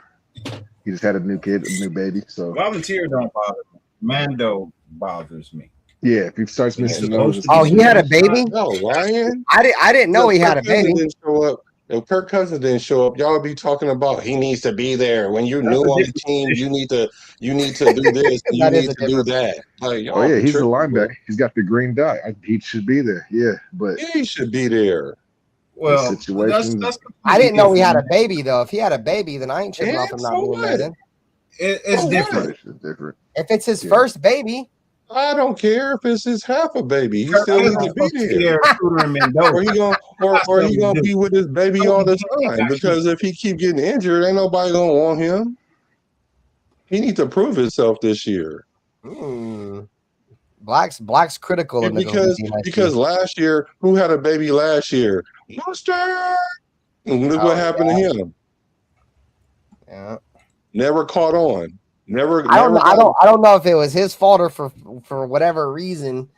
just had a new kid, a new baby. So Volunteer don't bother me. Mando bothers me. yeah, if he starts missing those, oh, he had a baby. No, Ryan. I didn't know he had a baby. Didn't show up. If Kirk Cousins didn't show up, y'all be talking about he needs to be there. When you're new on the team, you need to do this, and you need to do that. Like, oh yeah, he's the tripping, linebacker. bro. He's got the green dot. He should be there. Yeah, but he should be there. Well, that's I didn't know he had a baby though. If he had a baby, then I ain't tripping off him not being there. Then it's different. It's different. If it's his first baby, I don't care if it's his half a baby. He still needs to be there. Or he gonna be with his baby all the time. Because if he keep getting injured, ain't nobody gonna want him. He needs to prove himself this year. Black's critical of because last year, who had a baby last year? Mustard. Look what happened to him. Yeah. Never caught on. I don't know if it was his fault or for whatever reason.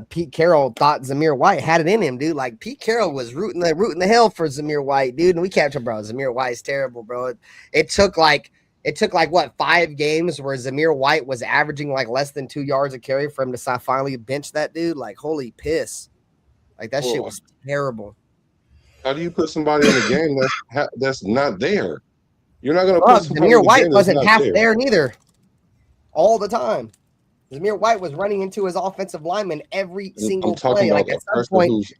Pete Carroll thought Zamir White had it in him, dude. Like Pete Carroll was rooting the hell for Zamir White, dude. And we kept him, bro. Zamir White's terrible, bro. It took like what 5 games where Zamir White was averaging like less than 2 yards a carry for him to finally bench that dude. Like holy piss, like that shit was terrible. How do you put somebody in a game that's not there? You're not going to put somebody Zamir White wasn't half there neither. All the time, Zamir White was running into his offensive lineman every single play. Like at some point,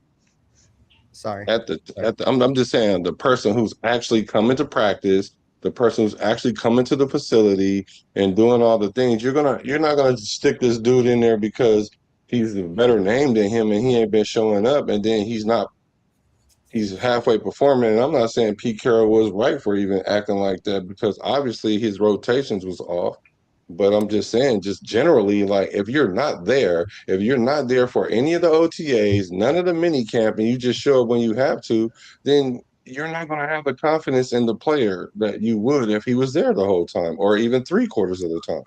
sorry. I'm just saying the person who's actually coming to practice, the person who's actually coming to the facility and doing all the things. You're not gonna stick this dude in there because he's a better name than him and he ain't been showing up, and then he's halfway performing. And I'm not saying Pete Carroll was right for even acting like that because obviously his rotations was off. But I'm just saying, just generally, like if you're not there for any of the OTAs, none of the mini camp, and you just show up when you have to, then you're not going to have the confidence in the player that you would if he was there the whole time or even 3/4 of the time.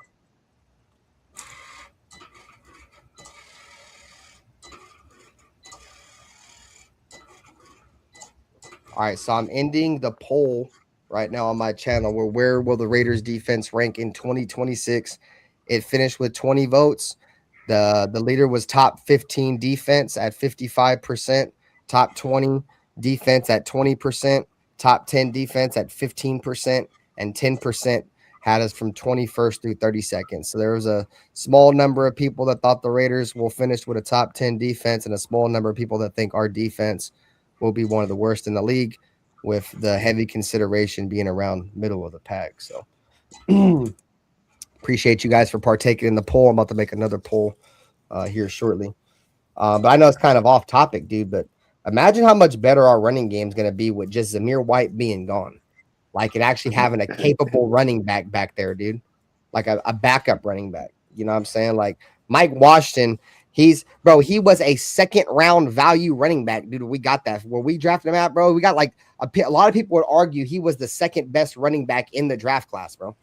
All right, so I'm ending the poll right now on my channel where will the Raiders defense rank in 2026? It finished with 20 votes. The leader was top 15 defense at 55%, top 20 defense at 20%, top 10 defense at 15%, and 10% had us from 21st through 32nd. So there was a small number of people that thought the Raiders will finish with a top 10 defense and a small number of people that think our defense will be one of the worst in the league, with the heavy consideration being around middle of the pack. So appreciate you guys for partaking in the poll. I'm about to make another poll here shortly. But I know it's kind of off topic, dude, but imagine how much better our running game is going to be with just Zamir White being gone. Like, and actually having a capable running back there, dude. Like a backup running back. You know what I'm saying? Like Mike Washington, he was a 2nd round value running back, dude. We got that where we drafted him out, bro. We got like a lot of people would argue he was the 2nd best running back in the draft class, bro.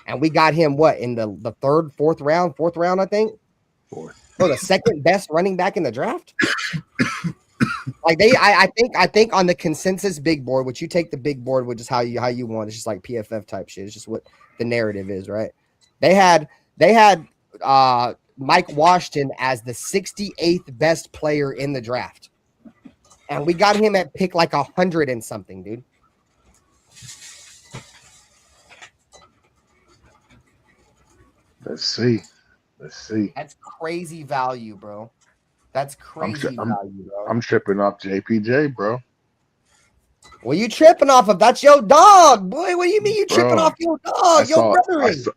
And we got him in the 3rd, 4th round, I think. 4th. Oh, the 2nd best running back in the draft. Like I think on the consensus big board, which you take the big board, which is how you want. It's just like PFF type shit. It's just what the narrative is, right? They had Mike Washington as the 68th best player in the draft. And we got him at pick like 100 and something, dude. Let's see. That's crazy value, bro. That's crazy value, bro. I'm tripping off JPJ, bro. What you tripping off of? That's your dog, boy. What do you mean you tripping Bro, off your dog? Your brother.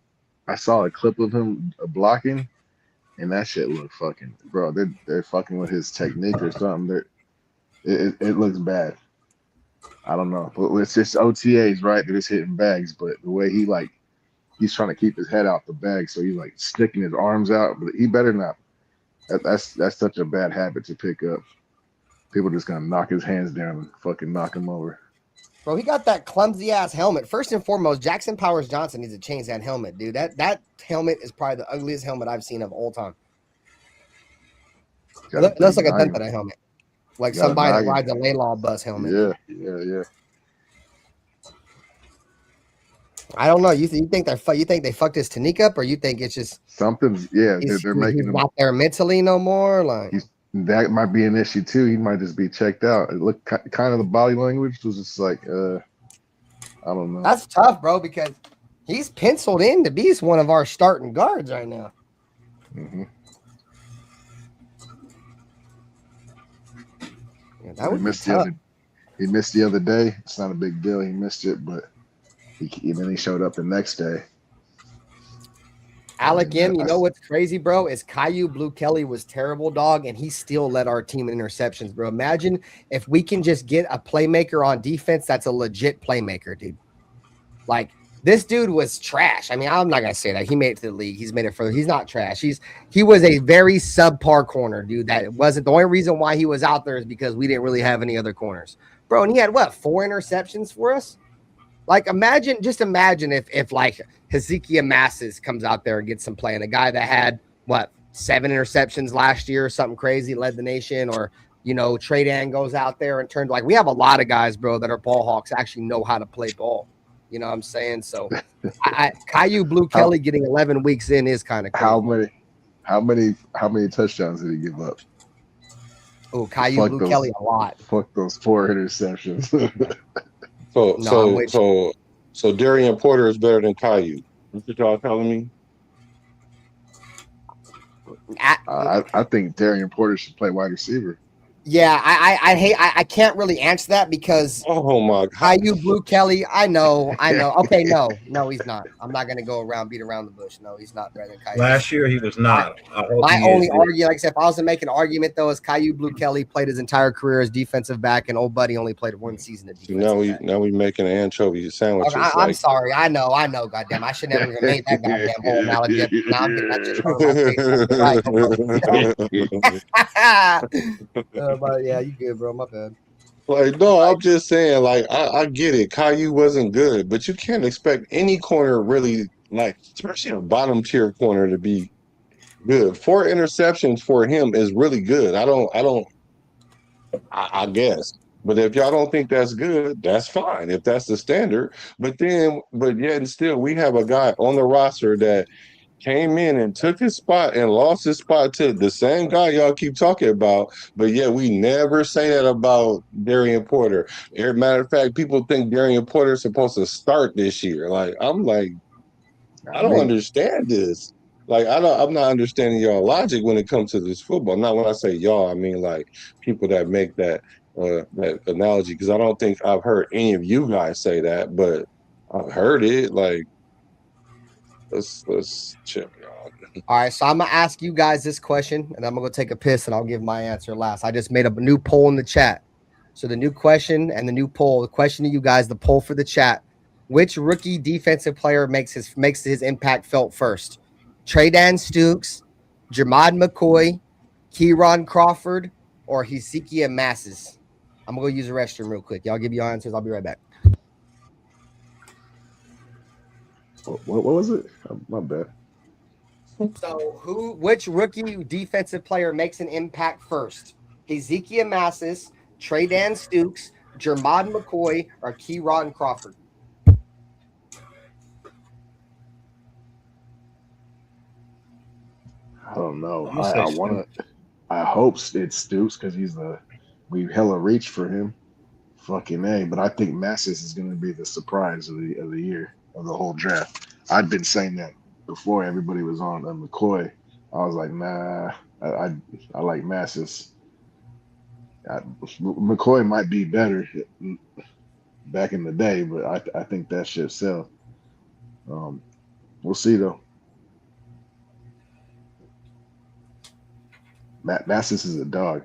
I saw a clip of him blocking, and that shit looked fucking, bro. They're fucking with his technique or something. It looks bad. I don't know, but it's just OTAs, right? They're just hitting bags, but the way he's trying to keep his head out the bag, so he's like sticking his arms out, but he better not. That's such a bad habit to pick up. People just gonna knock his hands down and fucking knock him over. Bro, he got that clumsy ass helmet. First and foremost, Jackson Powers Johnson needs to change that helmet, dude. That helmet is probably the ugliest helmet I've seen of all time. It looks like a dent that helmet, like somebody that rides a Laylaw bus helmet. Yeah. I don't know. You think they fucked his technique up, or you think it's just something's? Yeah, they're making him not there mentally no more. Like that might be an issue too. He might just be checked out. It looked kind of the body language was just like, I don't know. That's tough, bro, because he's penciled in to be one of our starting guards right now. Mm-hmm. Yeah, that would be tough. He missed the other day. It's not a big deal. He missed it, but then he showed up the next day. Alec M, you know what's crazy, bro? Is Caillou Blue Kelly was terrible, dog, and he still led our team in interceptions, bro. Imagine if we can just get a playmaker on defense that's a legit playmaker, dude. Like, this dude was trash. I mean, I'm not gonna say that. He made it to the league. He's made it further. He's not trash. He was a very subpar corner, dude. That wasn't the only reason why he was out there is because we didn't really have any other corners. Bro, and he had 4 interceptions for us? Like, imagine if like Hezekiah Masses comes out there and gets some play, and a guy that had 7 interceptions last year or something crazy, led the nation, or Trey Dan goes out there and turns like we have a lot of guys, bro, that are ball hawks, actually know how to play ball. You know what I'm saying? So Caillou Blue Kelly getting 11 weeks in is kind of crazy. How many touchdowns did he give up? Oh, Caillou Blue Kelly a lot. Fuck those 4 interceptions. So Darian Porter is better than Caillou. That's what y'all telling me? I think Darian Porter should play wide receiver. Yeah, I can't really answer that because oh my God, Caillou Blue Kelly. I know. Okay, no, he's not. I'm not gonna beat around the bush. No, he's not better than Caillou. Last year he was not. My only argument, like I said, if I was to make an argument though, is Caillou Blue Kelly played his entire career as defensive back, and old buddy only played 1 season as defensive back. Now we making anchovy sandwiches. Okay, I'm sorry. I know. Goddamn, I should never even made that goddamn whole analogy. Now I'm getting that shit from my face. But yeah, you good, bro. My bad. Like, no, I'm just saying, like, I get it. Caillou wasn't good, but you can't expect any corner really, like, especially a bottom tier corner to be good. 4 interceptions for him is really good. I guess. But if y'all don't think that's good, that's fine. If that's the standard. But yet and still, we have a guy on the roster that came in and took his spot and lost his spot to the same guy y'all keep talking about, but yet we never say that about Darian Porter. As a matter of fact, people think Darian Porter is supposed to start this year. Like, I'm like, I don't understand this. Like, I'm not understanding y'all logic when it comes to this football. Not when I say y'all, I mean like people that make that analogy, because I don't think I've heard any of you guys say that, but I've heard it. Like, let's check, y'all. All right, so I'm gonna ask you guys this question, and I'm gonna go take a piss, and I'll give my answer last. I just made a new poll in the chat. So the new question and the new poll. The question to you guys, the poll for the chat: which rookie defensive player makes his impact felt first? Trey Dan Stukes, Jermod McCoy, Kieron Crawford, or Hezekiah Masses? I'm gonna go use the restroom real quick. Y'all give your answers. I'll be right back. What was it? My bad. So which rookie defensive player makes an impact first? Hezekiah Masses, Trey Dan Stukes, Jermod McCoy, or Kieron Crawford? I don't know. I hope it's Stukes because we hella reached for him. Fucking A. But I think Massis is going to be the surprise of the year, of the whole draft. I'd been saying that before everybody was on McCoy. I was like, nah, I like Massis. McCoy might be better. back in the day, but I think that shit sell. We'll see though. Massis is a dog.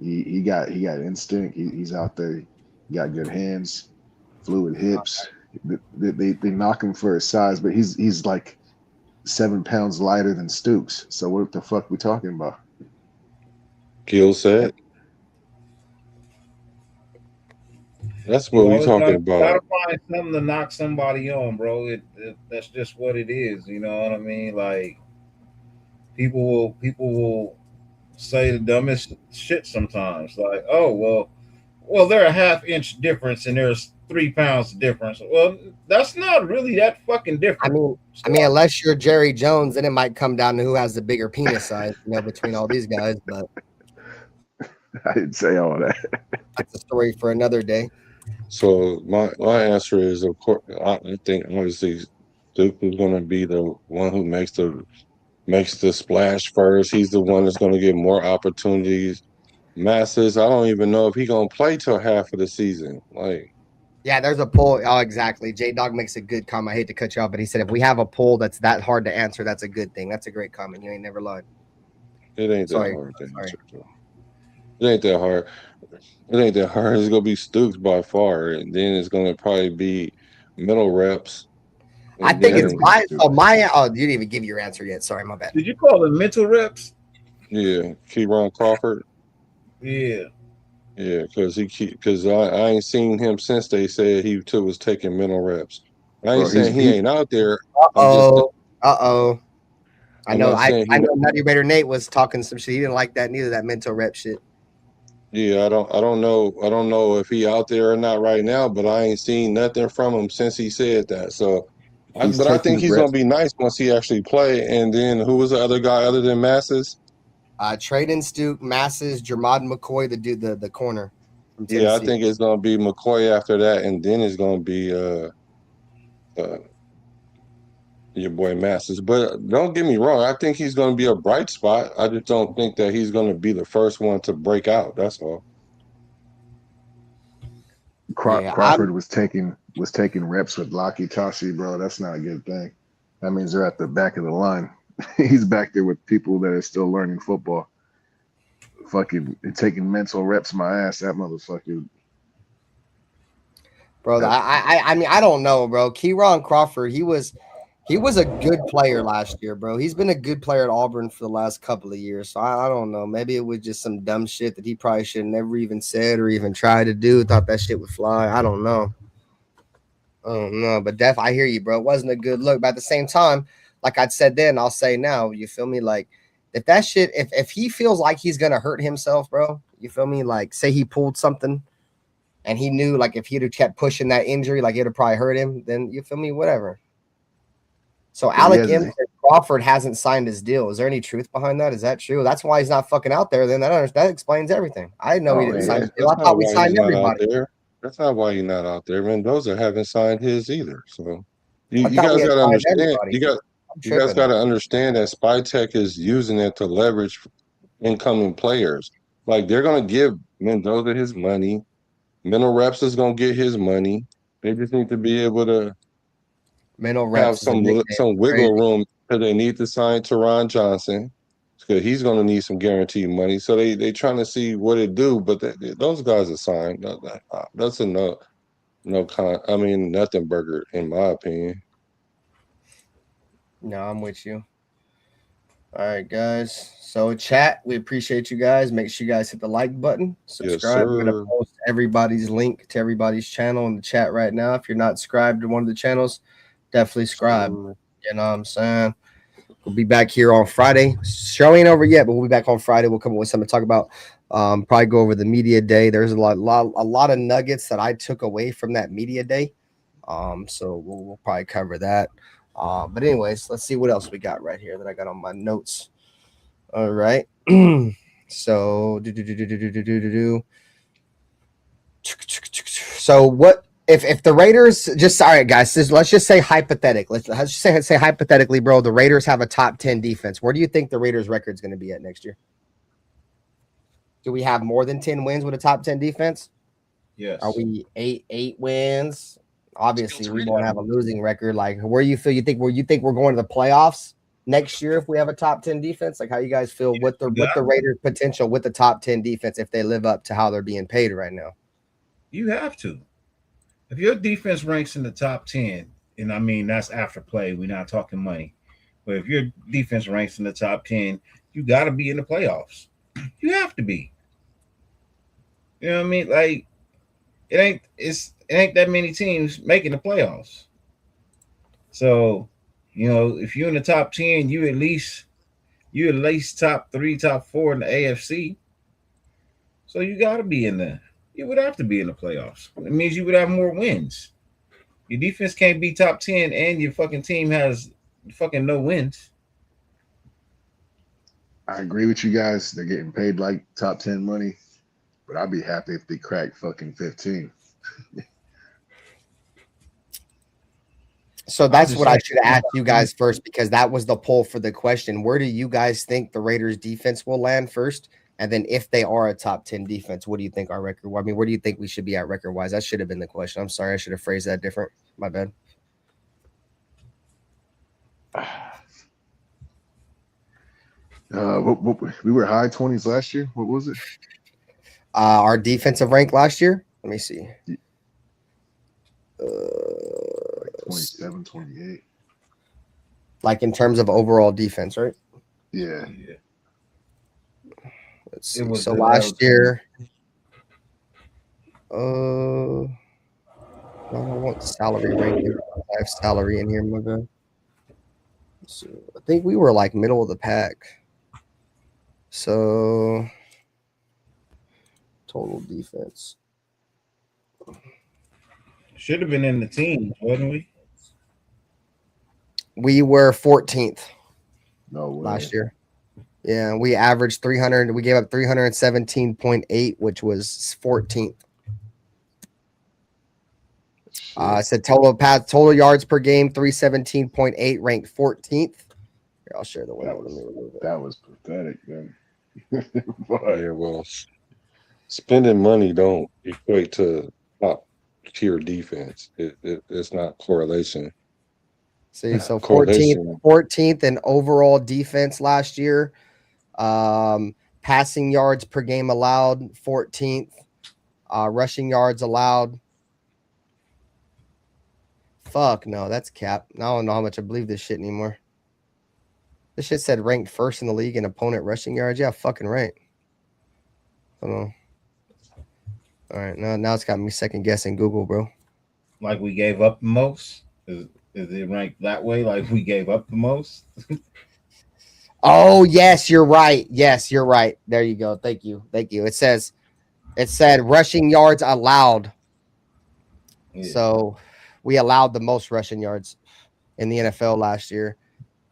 He got instinct. He's out there. He got good hands, fluid hips. They knock him for his size, but he's like 7 pounds lighter than Stooks. So what the fuck we talking about? Skill set. That's what we talking about. Gotta find something to knock somebody on, bro. That's just what it is. You know what I mean? Like people will say the dumbest shit sometimes. Like, oh well, they're a half-inch difference and there's 3 pounds difference. Well, that's not really that fucking different. I mean, unless you're Jerry Jones, then it might come down to who has the bigger penis size, between all these guys. But I didn't say all that. That's a story for another day. So my answer is, of course, I think obviously Duke is going to be the one who makes the splash first. He's the one that's going to get more opportunities. Masses, I don't even know if he's going to play till half of the season. Like, yeah, there's a poll. Oh, exactly. J-Dog makes a good comment. I hate to cut you off, but he said if we have a poll that's that hard to answer, that's a good thing. That's a great comment. You ain't never lied. It ain't that hard to answer. It ain't that hard. It ain't that hard. It's gonna be Stooks by far, and then it's gonna probably be middle reps. I think it's my. Oh, you didn't even give your answer yet. Sorry, my bad. Did you call it mental reps? Yeah, Keyron Crawford. Yeah, because I ain't seen him since they said he too was taking mental reps. I ain't saying he ain't out there. I know Nutty Raider Nate was talking some shit. He didn't like that neither. That mental rep shit. Yeah, I don't know if he out there or not right now, but I ain't seen nothing from him since he said that. So, I think he's gonna be nice once he actually play. And then who was the other guy other than Masses? Traden Stuke, Masses, Jermod McCoy, the dude, the corner. From Tennessee. Yeah, I think it's gonna be McCoy after that, and then it's gonna be your boy Masses. But don't get me wrong, I think he's gonna be a bright spot. I just don't think that he's gonna be the first one to break out. That's all. Crawford was taking reps with Laki Tashi, bro. That's not a good thing. That means they're at the back of the line. He's back there with people that are still learning football. Fucking taking mental reps, my ass. That motherfucker. Bro, I mean, I don't know, bro. Keyron Crawford, he was a good player last year, bro. He's been a good player at Auburn for the last couple of years. So I don't know. Maybe it was just some dumb shit that he probably should have never even said or even tried to do. Thought that shit would fly. I don't know. But I hear you, bro. It wasn't a good look. But at the same time, like I said then, I'll say now, you feel me? Like, if that shit, if he feels like he's going to hurt himself, bro, you feel me? Like, say he pulled something and he knew, like, if he'd have kept pushing that injury, like, it would have probably hurt him, then you feel me? Whatever. So Alec Crawford hasn't signed his deal. Is there any truth behind that? Is that true? That's why he's not fucking out there. Then that explains everything. I didn't know he didn't sign his deal. I thought we signed everybody. That's not why he's not out there. Mendoza haven't signed his either. So you guys got to understand. You guys got to understand that Spytech is using it to leverage incoming players. Like, they're going to give Mendoza his money. Mental Reps is going to get his money. They just need to be able to have some wiggle room because they need to sign Teron Johnson because he's going to need some guaranteed money. So they trying to see what it do, but those guys are signed. That's a nothing burger in my opinion. No, I'm with you. All right, guys. So chat, we appreciate you guys. Make sure you guys hit the like button, subscribe. Yes, we're gonna post everybody's link to everybody's channel in the chat right now. If you're not subscribed to one of the channels, definitely subscribe. You know what I'm saying? We'll be back here on Friday. Show ain't over yet, but we'll be back on Friday. We'll come up with something to talk about. Probably go over the media day. There's a lot of nuggets that I took away from that media day. So we'll probably cover that. But anyways, let's see what else we got right here that I got on my notes. All right. So So what if the Raiders just all right, guys, let's just say hypothetically. Let's just say hypothetically, bro, the Raiders have a top 10 defense. Where do you think the Raiders record is going to be at next year? Do we have more than 10 wins with a top 10 defense? Yes. Are we 8 wins? Obviously, we Still won't have a losing record. Like, where you feel? You think we're going to the playoffs next year if we have a top 10 defense? Like, how you guys feel with the Raiders' potential with the top 10 defense if they live up to how they're being paid right now? You have to. If your defense ranks in the top 10, and I mean that's after play, we're not talking money. But if your defense ranks in the top 10, you got to be in the playoffs. You have to be. You know what I mean? Like it ain't that many teams making the playoffs. So, if you're in the top 10, you at least top 3, top 4 in the AFC. So you got to be in there. You would have to be in the playoffs. It means you would have more wins. Your defense can't be top 10 and your fucking team has fucking no wins. I agree with you guys. They're getting paid like top 10 money, but I'd be happy if they crack fucking 15. So that's what I should ask you guys first, because that was the poll for the question. Where do you guys think the Raiders defense will land first? And then if they are a top 10 defense, what do you think our record? I mean, where do you think we should be at record wise? That should have been the question. I'm sorry. I should have phrased that different. My bad. We were high 20s last year. What was it? Our defensive rank last year. Let me see. Like 27, 28. Like in terms of overall defense, right? Yeah. Let's see. So last year, I want salary ranking. I have salary in here, my bad. So I think we were like middle of the pack. So total defense. Should have been in the team, wasn't we? We were 14th last year. Yeah, we averaged 300. We gave up 317.8, which was 14th. I said total yards per game, 317.8, ranked 14th. Here, I'll share the one. That was pathetic, then. Yeah, well, spending money don't equate to top tier defense. It's not correlation. See, so 14th in overall defense last year. Passing yards per game allowed, 14th. Rushing yards allowed. Fuck no, that's cap. I don't know how much I believe this shit anymore. This shit said ranked first in the league in opponent rushing yards. Yeah, fucking right. I don't know. All right, now it's got me second guessing Google, bro. Like we gave up the most? Is it ranked that way? Like we gave up the most? Oh, yes, you're right. Yes, you're right. There you go. Thank you. It said rushing yards allowed. Yeah. So we allowed the most rushing yards in the NFL last year,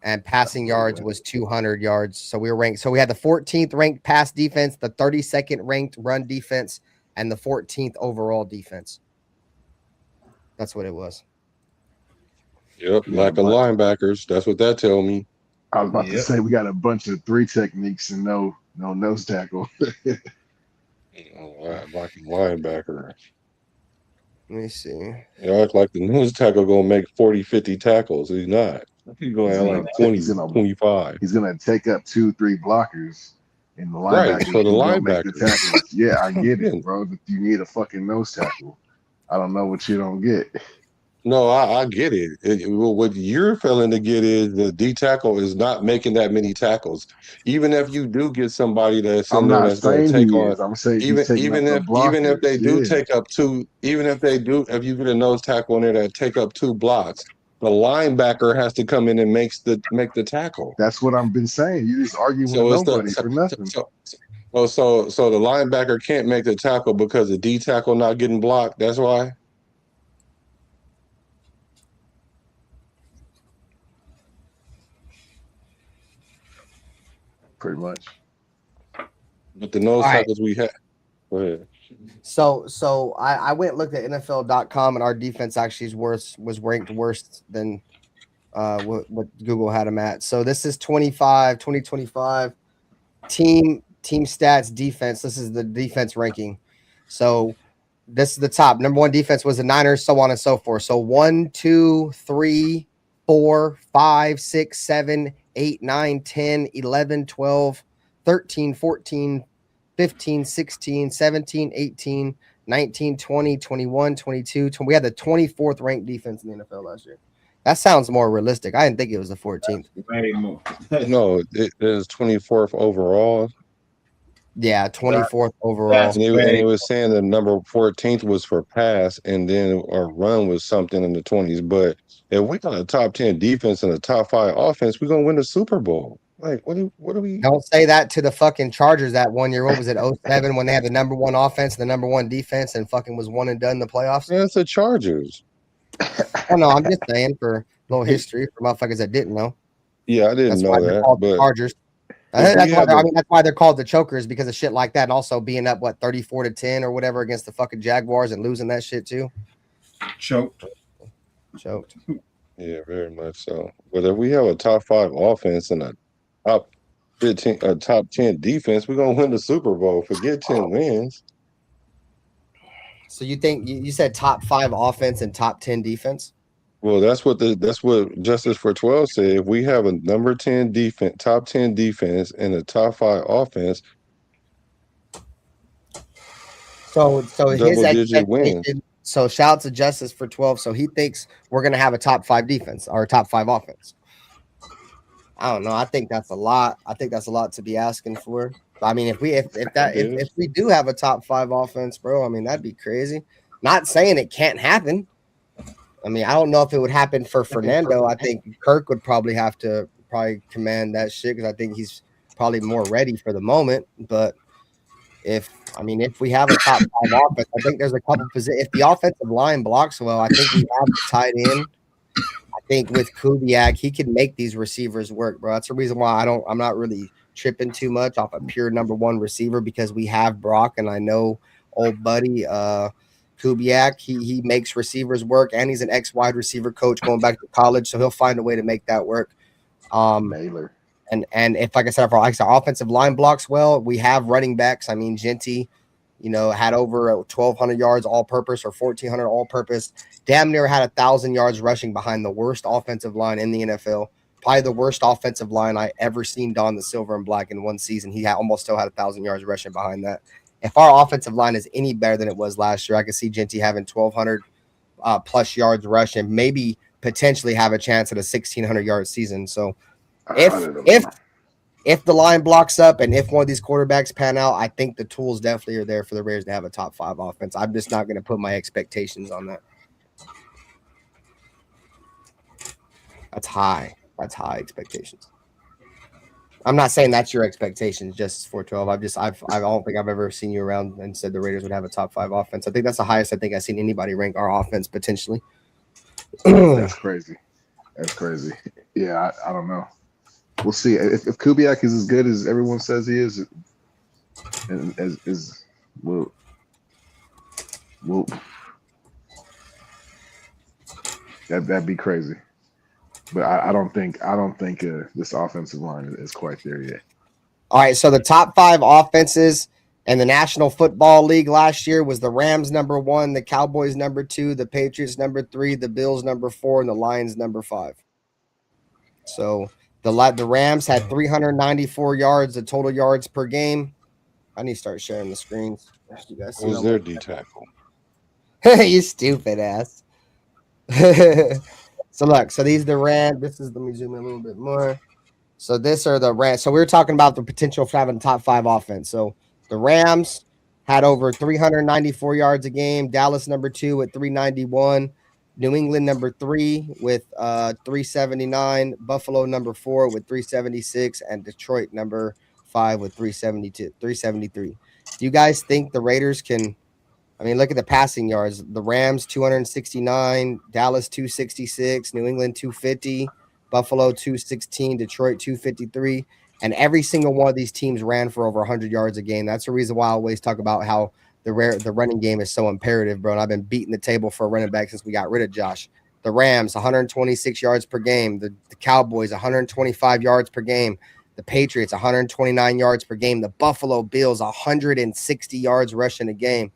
and passing yards was 200 yards. So we were ranked. So we had the 14th ranked pass defense, the 32nd ranked run defense, and the 14th overall defense. That's what it was. Yep, lack of linebackers. That's what that tell me. I was about to say we got a bunch of 3 techniques and no nose tackle. Lacking linebacker. Let me see. You act like the nose tackle gonna make 40, 50 tackles. He's not. He's gonna have like 20, 25. He's gonna take up 2, 3 blockers, and the linebacker right, for the linebacker. Make the tackles. Yeah, I get it, bro. But you need a fucking nose tackle. I don't know what you don't get. No, I get it. What you're failing to get is the D tackle is not making that many tackles. Even if you do get somebody that's in there that's going to take on, I'm saying even if they do take up 2, if you get a nose tackle in there that take up 2 blocks, the linebacker has to come in and make the tackle. That's what I've been saying. You just argue with nobody for nothing. So the linebacker can't make the tackle because the D tackle not getting blocked. That's why. Pretty much. But the nose tackles we had. Go ahead. So I went and looked at NFL.com, and our defense actually was ranked worse than what Google had them at. So this is 2025 team stats defense. This is the defense ranking. So This is the top. Number one defense was the Niners, so on and so forth. So 1, 2, 3, 4, 5, 6, 7, 8, 9, 10, 11, 12, 13, 14, 15, 16, 17, 18, 19, 20, 21, 22. We had the 24th ranked defense in the NFL last year. That sounds more realistic. I didn't think it was the 14th. Way more. No, it is 24th overall. Yeah, 24th overall. And it was saying the number 14th was for pass, and then our run was something in the 20s. But if we got a top 10 defense and a top 5 offense, we're gonna win the Super Bowl. Like, what do we? Don't say that to the fucking Chargers that 1 year. What was it, 07, when they had the number one offense, the number one defense, and fucking was one and done in the playoffs? Yeah, it's the Chargers. Oh no, I'm just saying for a little history for motherfuckers that didn't know. Yeah, I didn't know that. But the Chargers. That's why they're called the chokers, because of shit like that, and also being up 34-10 or whatever against the fucking Jaguars and losing that shit too. Choked. Yeah, very much so. But if we have a top 5 offense and a top 15, a top 10 defense, we're gonna win the Super Bowl. Forget 10 wins. So you think you said top 5 offense and top 10 defense? Well, that's what Justice for 12 said. If we have a number 10 defense, top 10 defense, and a top 5 offense, so his double-digit wins. So shout out to Justice for 12. So he thinks we're gonna have a top 5 defense or a top 5 offense. I don't know. I think that's a lot. I think that's a lot to be asking for. I mean, if we do have a top 5 offense, bro, I mean, that'd be crazy. Not saying it can't happen. I mean, I don't know if it would happen for Fernando. I think Kirk would probably have to command that shit, because I think he's probably more ready for the moment. But if we have a top 5 offense, I think there's a couple positions. If the offensive line blocks well, I think we have the tight end. I think with Kubiak, he can make these receivers work, bro. That's the reason why I'm not really tripping too much off a pure number one receiver, because we have Brock, and I know old buddy Kubiak, he makes receivers work, and he's an ex-wide receiver coach going back to college, so he'll find a way to make that work. Naylor. And if, like I said, our offensive line blocks well, we have running backs. I mean, Genty, had over 1,200 yards all-purpose or 1,400 all-purpose. Damn near had 1,000 yards rushing behind the worst offensive line in the NFL. Probably the worst offensive line I ever seen don the silver and black in one season. He almost still had 1,000 yards rushing behind that. If our offensive line is any better than it was last year, I could see Genty having 1,200 plus yards rushing, maybe potentially have a chance at a 1,600 yard season. So if the line blocks up and if one of these quarterbacks pan out, I think the tools definitely are there for the Raiders to have a top 5 offense. I'm just not going to put my expectations on that. That's high. That's high expectations. I'm not saying that's your expectations, just 412. I don't think I've ever seen you around and said the Raiders would have a top 5 offense. I think that's the highest I think I've seen anybody rank our offense potentially. That's crazy. That's crazy. Yeah, I don't know. We'll see. If Kubiak is as good as everyone says he is, and we'll that'd be crazy. But I don't think this offensive line is quite there yet. All right, so the top 5 offenses in the National Football League last year was the Rams number 1, the Cowboys number 2, the Patriots number 3, the Bills number 4, and the Lions number 5. So the Rams had 394 yards of total yards per game. I need to start sharing the screens. You guys see Who's their D tackle? You stupid ass. So look, these are the Rams. Let me zoom in a little bit more. So this are the Rams. So we were talking about the potential for having top 5 offense. So the Rams had over 394 yards a game. Dallas number 2 at 391. New England number 3 with 379. Buffalo number 4 with 376, and Detroit number 5 with 373. Do you guys think the Raiders can? I mean, look at the passing yards. The Rams 269, Dallas 266, New England 250, Buffalo 216, Detroit 253, and every single one of these teams ran for over 100 yards a game. That's the reason why I always talk about how the running game is so imperative, bro. And I've been beating the table for a running back since we got rid of Josh. The Rams 126 yards per game. The Cowboys 125 yards per game. The Patriots 129 yards per game. The Buffalo Bills 160 yards rushing a game.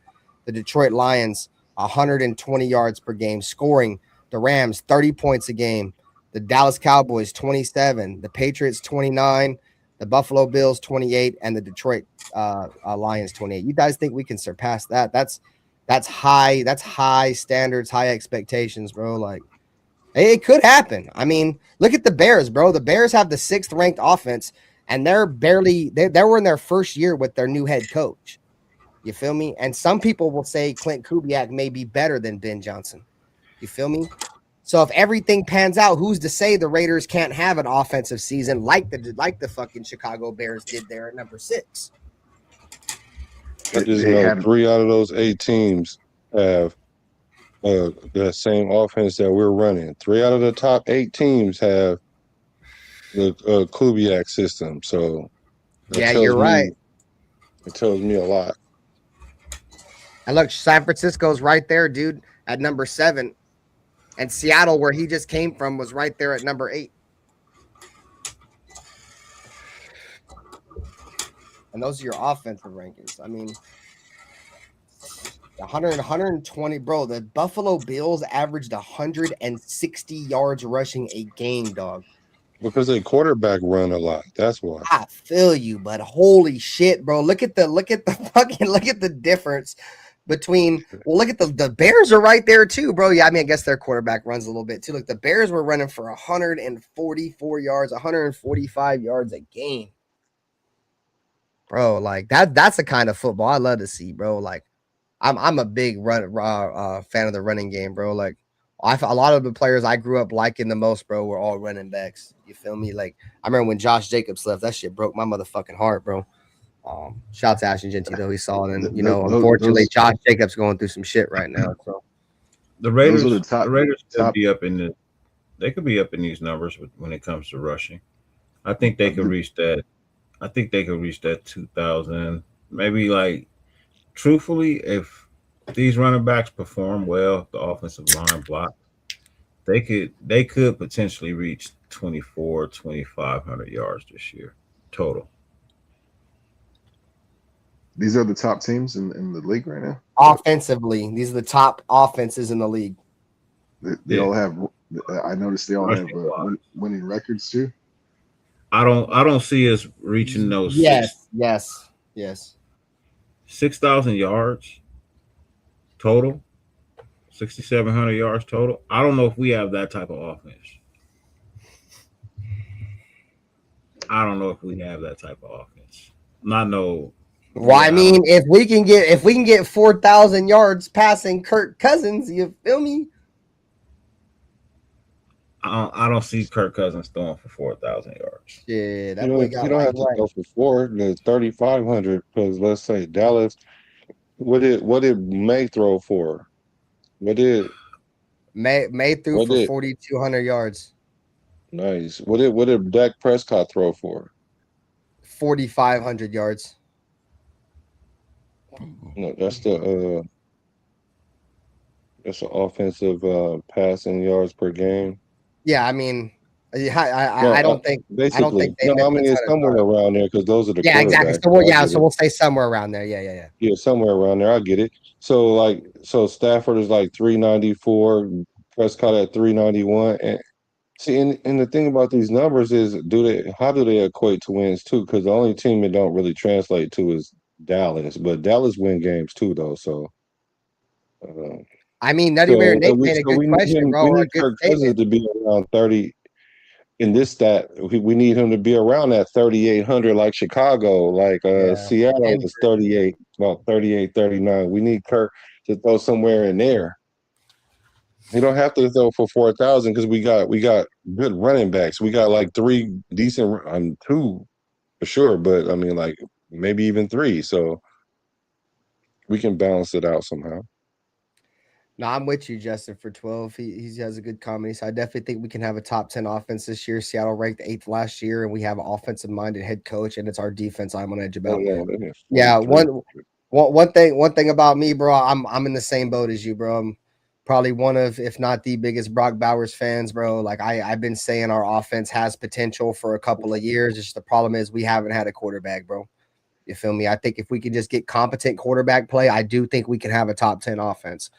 The Detroit Lions, 120 yards per game. Scoring, the Rams, 30 points a game. The Dallas Cowboys, 27. The Patriots, 29. The Buffalo Bills, 28. And the Detroit Lions, 28. You guys think we can surpass that? That's high. That's high standards, high expectations, bro. Like, it could happen. I mean, look at the Bears, bro. The Bears have the 6th ranked offense, and they were in their first year with their new head coach. You feel me? And some people will say Clint Kubiak may be better than Ben Johnson. You feel me? So if everything pans out, who's to say the Raiders can't have an offensive season like the fucking Chicago Bears did there at number 6? I just know 3 out of those 8 teams have the same offense that we're running. 3 out of the top 8 teams have the Kubiak system. So yeah, you're right. It tells me a lot. And look, San Francisco's right there, dude, at number 7. And Seattle, where he just came from, was right there at number 8. And those are your offensive rankings. I mean, 120, bro. The Buffalo Bills averaged 160 yards rushing a game, dog. Because they quarterback run a lot. That's why. I feel you, but holy shit, bro. Look at the difference between, well, look at the Bears are right there too, bro. Yeah, I mean, I guess their quarterback runs a little bit too. Look, the Bears were running for 144 yards, 145 yards a game. Bro, like that's the kind of football I love to see, bro. Like, I'm a big fan of the running game, bro. Like, a lot of the players I grew up liking the most, bro, were all running backs. You feel me? Like, I remember when Josh Jacobs left, that shit broke my motherfucking heart, bro. Shout out to Ashton Genty, though. He saw it, and unfortunately, Josh Jacobs going through some shit right now. So the Raiders could be up in they could be up in these numbers when it comes to rushing. I think they could reach that. I think they could reach that 2,000. Maybe, like, truthfully, if these running backs perform well, the offensive line block, they could potentially reach 2,500 yards this year total. These are the top teams in the league right now. Offensively, these are the top offenses in the league. They all have. I noticed they all have winning records too. I don't see us reaching those. Yes. 6,000 yards total, 6,700 yards total. I don't know if we have that type of offense. I don't know if we have that type of offense. Not no. Well, I mean, if we can get 4,000 yards passing Kirk Cousins, you feel me? I don't see Kirk Cousins throwing for 4,000 yards. Yeah, that you don't have to go for 4. The 3,500, because let's say Dallas, what did May throw for? What did May threw for 4,200 yards? Nice. What did Dak Prescott throw for? 4,500 yards. No, that's the offensive passing yards per game. Yeah, I mean, I don't think basically. I don't think it's somewhere around there because those are the exactly. So we'll say somewhere around there. Yeah, somewhere around there. I get it. So Stafford is like 394, Prescott at 391, and see, and the thing about these numbers is, how do they equate to wins too? Because the only team it don't really translate to is Dallas, but Dallas win games too, though. So, I mean, Nutty Bear Nate made a good question, bro. We need Kirk Cousins to be around 30. In this stat, we need him to be around that 3,800, like Chicago, like Seattle is 38, about 38, 39. We need Kirk to throw somewhere in there. You don't have to throw for 4,000 because we got good running backs. We got like 3 decent, 2 for sure, but I mean, like, maybe even 3. So we can balance it out somehow. No, I'm with you, Justin, for 12. He has a good comedy. So I definitely think we can have a top 10 offense this year. Seattle ranked 8th last year, and we have an offensive-minded head coach, and it's our defense I'm on edge about. Yeah, one thing about me, bro, I'm in the same boat as you, bro. I'm probably one of, if not the biggest Brock Bowers fans, bro. Like, I've been saying our offense has potential for a couple of years. It's just the problem is we haven't had a quarterback, bro. You feel me? I think if we could just get competent quarterback play, I do think we can have a top 10 offense.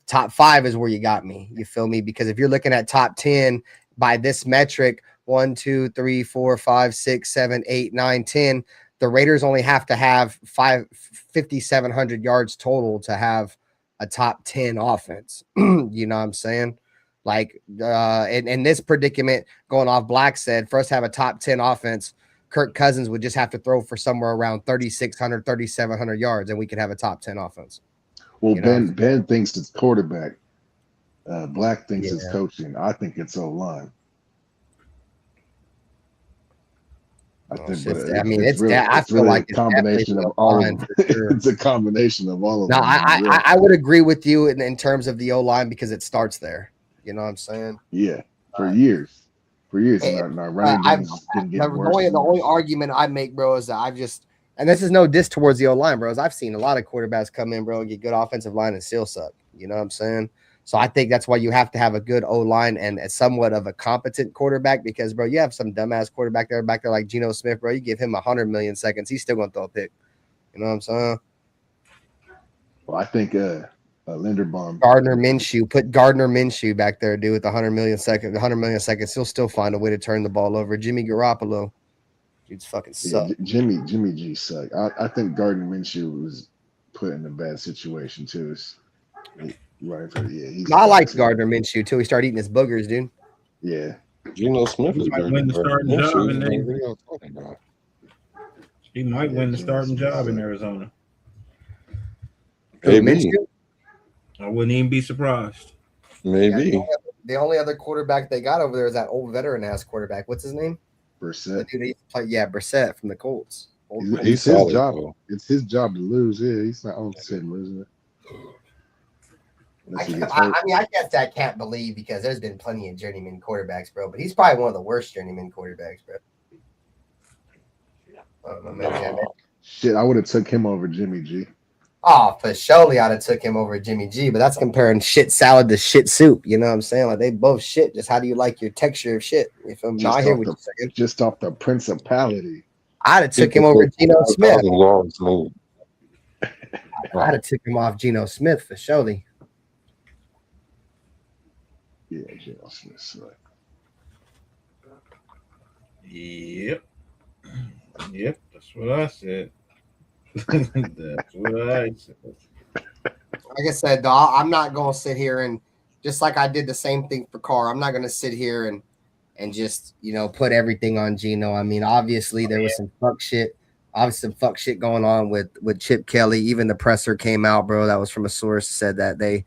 Top 5 is where you got me. You feel me? Because if you're looking at top 10 by this metric, 1, 2, 3, 4, 5, 6, 7, 8, 9, 10, the Raiders only have to have 5,700 yards total to have a top 10 offense. You know what I'm saying? Like, in this predicament, going off Black said, for us to have a top 10 offense, Kirk Cousins would just have to throw for somewhere around 3,600, 3,700 yards, and we could have a top 10 offense. Well, Ben thinks it's quarterback. Black thinks it's coaching. I think it's O-line. I feel like it's a combination of all of it's a combination of all of them. I would agree with you in terms of the O-line because it starts there. You know what I'm saying? Yeah, for years. And our running games didn't get worse. The only argument I make, bro, is that and this is no diss towards the O-line, bros. I've seen a lot of quarterbacks come in, bro, and get good offensive line and still suck. You know what I'm saying? So I think that's why you have to have a good O-line and somewhat of a competent quarterback because, bro, you have some dumbass quarterback back there like Geno Smith, bro. You give him 100 million seconds, he's still going to throw a pick. You know what I'm saying? Well, I think Linderbaum. Gardner Minshew. Put Gardner Minshew back there, dude, with 100 million seconds. He'll still find a way to turn the ball over. Jimmy Garoppolo. Dude's fucking suck. Yeah, Jimmy G suck. I think Gardner Minshew was put in a bad situation, too. I like Gardner Minshew too. He started eating his boogers, dude. Yeah. Geno Smith is might win the starting job in He might win the starting job in Arizona. Maybe. I wouldn't even be surprised. Maybe. Yeah, the only other quarterback they got over there is that old veteran ass quarterback. What's his name? Brissett. Brissett from the Colts. It's his job. It's his job to lose. Yeah, he's not on the losing it. I guess I can't believe because there's been plenty of journeyman quarterbacks, bro. But he's probably one of the worst journeyman quarterbacks, bro. I don't know, man. Shit, I would have took him over Jimmy G. Oh, for surely I'd have took him over Jimmy G. But that's comparing shit salad to shit soup. You know what I'm saying? Like they both shit. Just how do you like your texture of shit? You feel me? I hear what you're saying. Just off the principality. I'd have took him over Geno Smith. I'd have took him off Geno Smith for surely. Yeah, Geno Smith. Yep, that's what I said. That's what I said. Like I said, dog, I'm not gonna sit here and just like I did the same thing for Carr. I'm not gonna sit here and just put everything on Geno. I mean, obviously there was some fuck shit. Obviously some fuck shit going on with Chip Kelly. Even the presser came out, bro. That was from a source said that they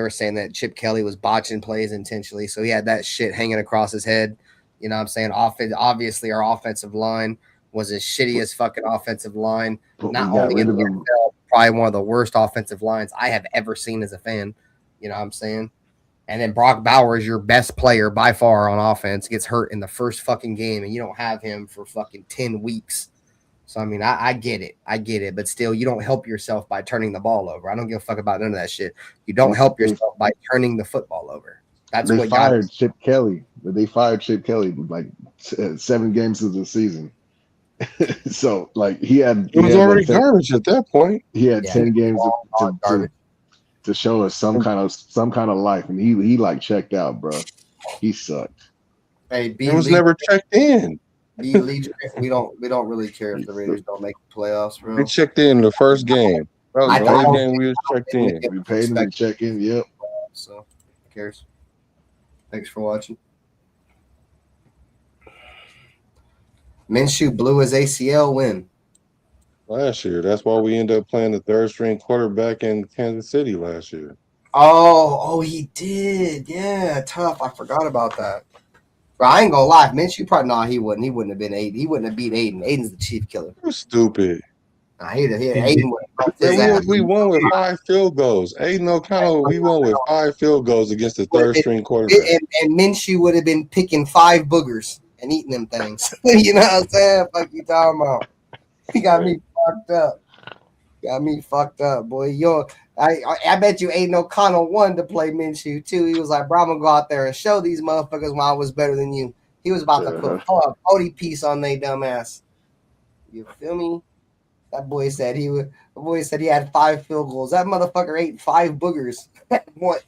were saying that Chip Kelly was botching plays intentionally. So he had that shit hanging across his head. You know what I'm saying? Obviously, our offensive line was as shitty as fucking offensive line. Not only in the NFL, probably one of the worst offensive lines I have ever seen as a fan. You know what I'm saying? And then Brock Bowers, your best player by far on offense, gets hurt in the first fucking game, and you don't have him for fucking 10 weeks. So, I mean, I get it. But still, you don't help yourself by turning the ball over. I don't give a fuck about none of that shit. You don't help yourself by turning the football over. That's they what fired Chip Kelly. They fired Chip Kelly like 7 games of the season. So, like, it was already garbage at that point. He had 10 games to show us some kind of life, and he like checked out, bro. He sucked. Hey, he was never checked in. We don't really care if the Raiders don't make the playoffs, bro. We checked in the first game. That was the only game we was checked in. We paid him to check in. Yep. So, who cares? Thanks for watching. Minshew blew his ACL when? Last year. That's why we ended up playing the third string quarterback in Kansas City last year. Oh, he did. Yeah, tough. I forgot about that. Bro, I ain't gonna lie. Minshew probably he wouldn't. He wouldn't have been Aiden. He wouldn't have beat Aiden. Aiden's the chief killer. You're stupid. Aiden we won with 5 field goals. Aiden O'Connell, we won with 5 field goals against the third string quarterback. And Minshew would have been picking 5 boogers and eating them things. You know what I'm saying? Fuck you talking about? He got me fucked up. Boy. I bet you Aiden O'Connell wanted to play Minshew too. He was like, bro, I'm gonna go out there and show these motherfuckers why I was better than you. He was about to put a 40 piece on they dumb ass. You feel me? That boy said he had 5 field goals. That motherfucker ate 5 boogers. What?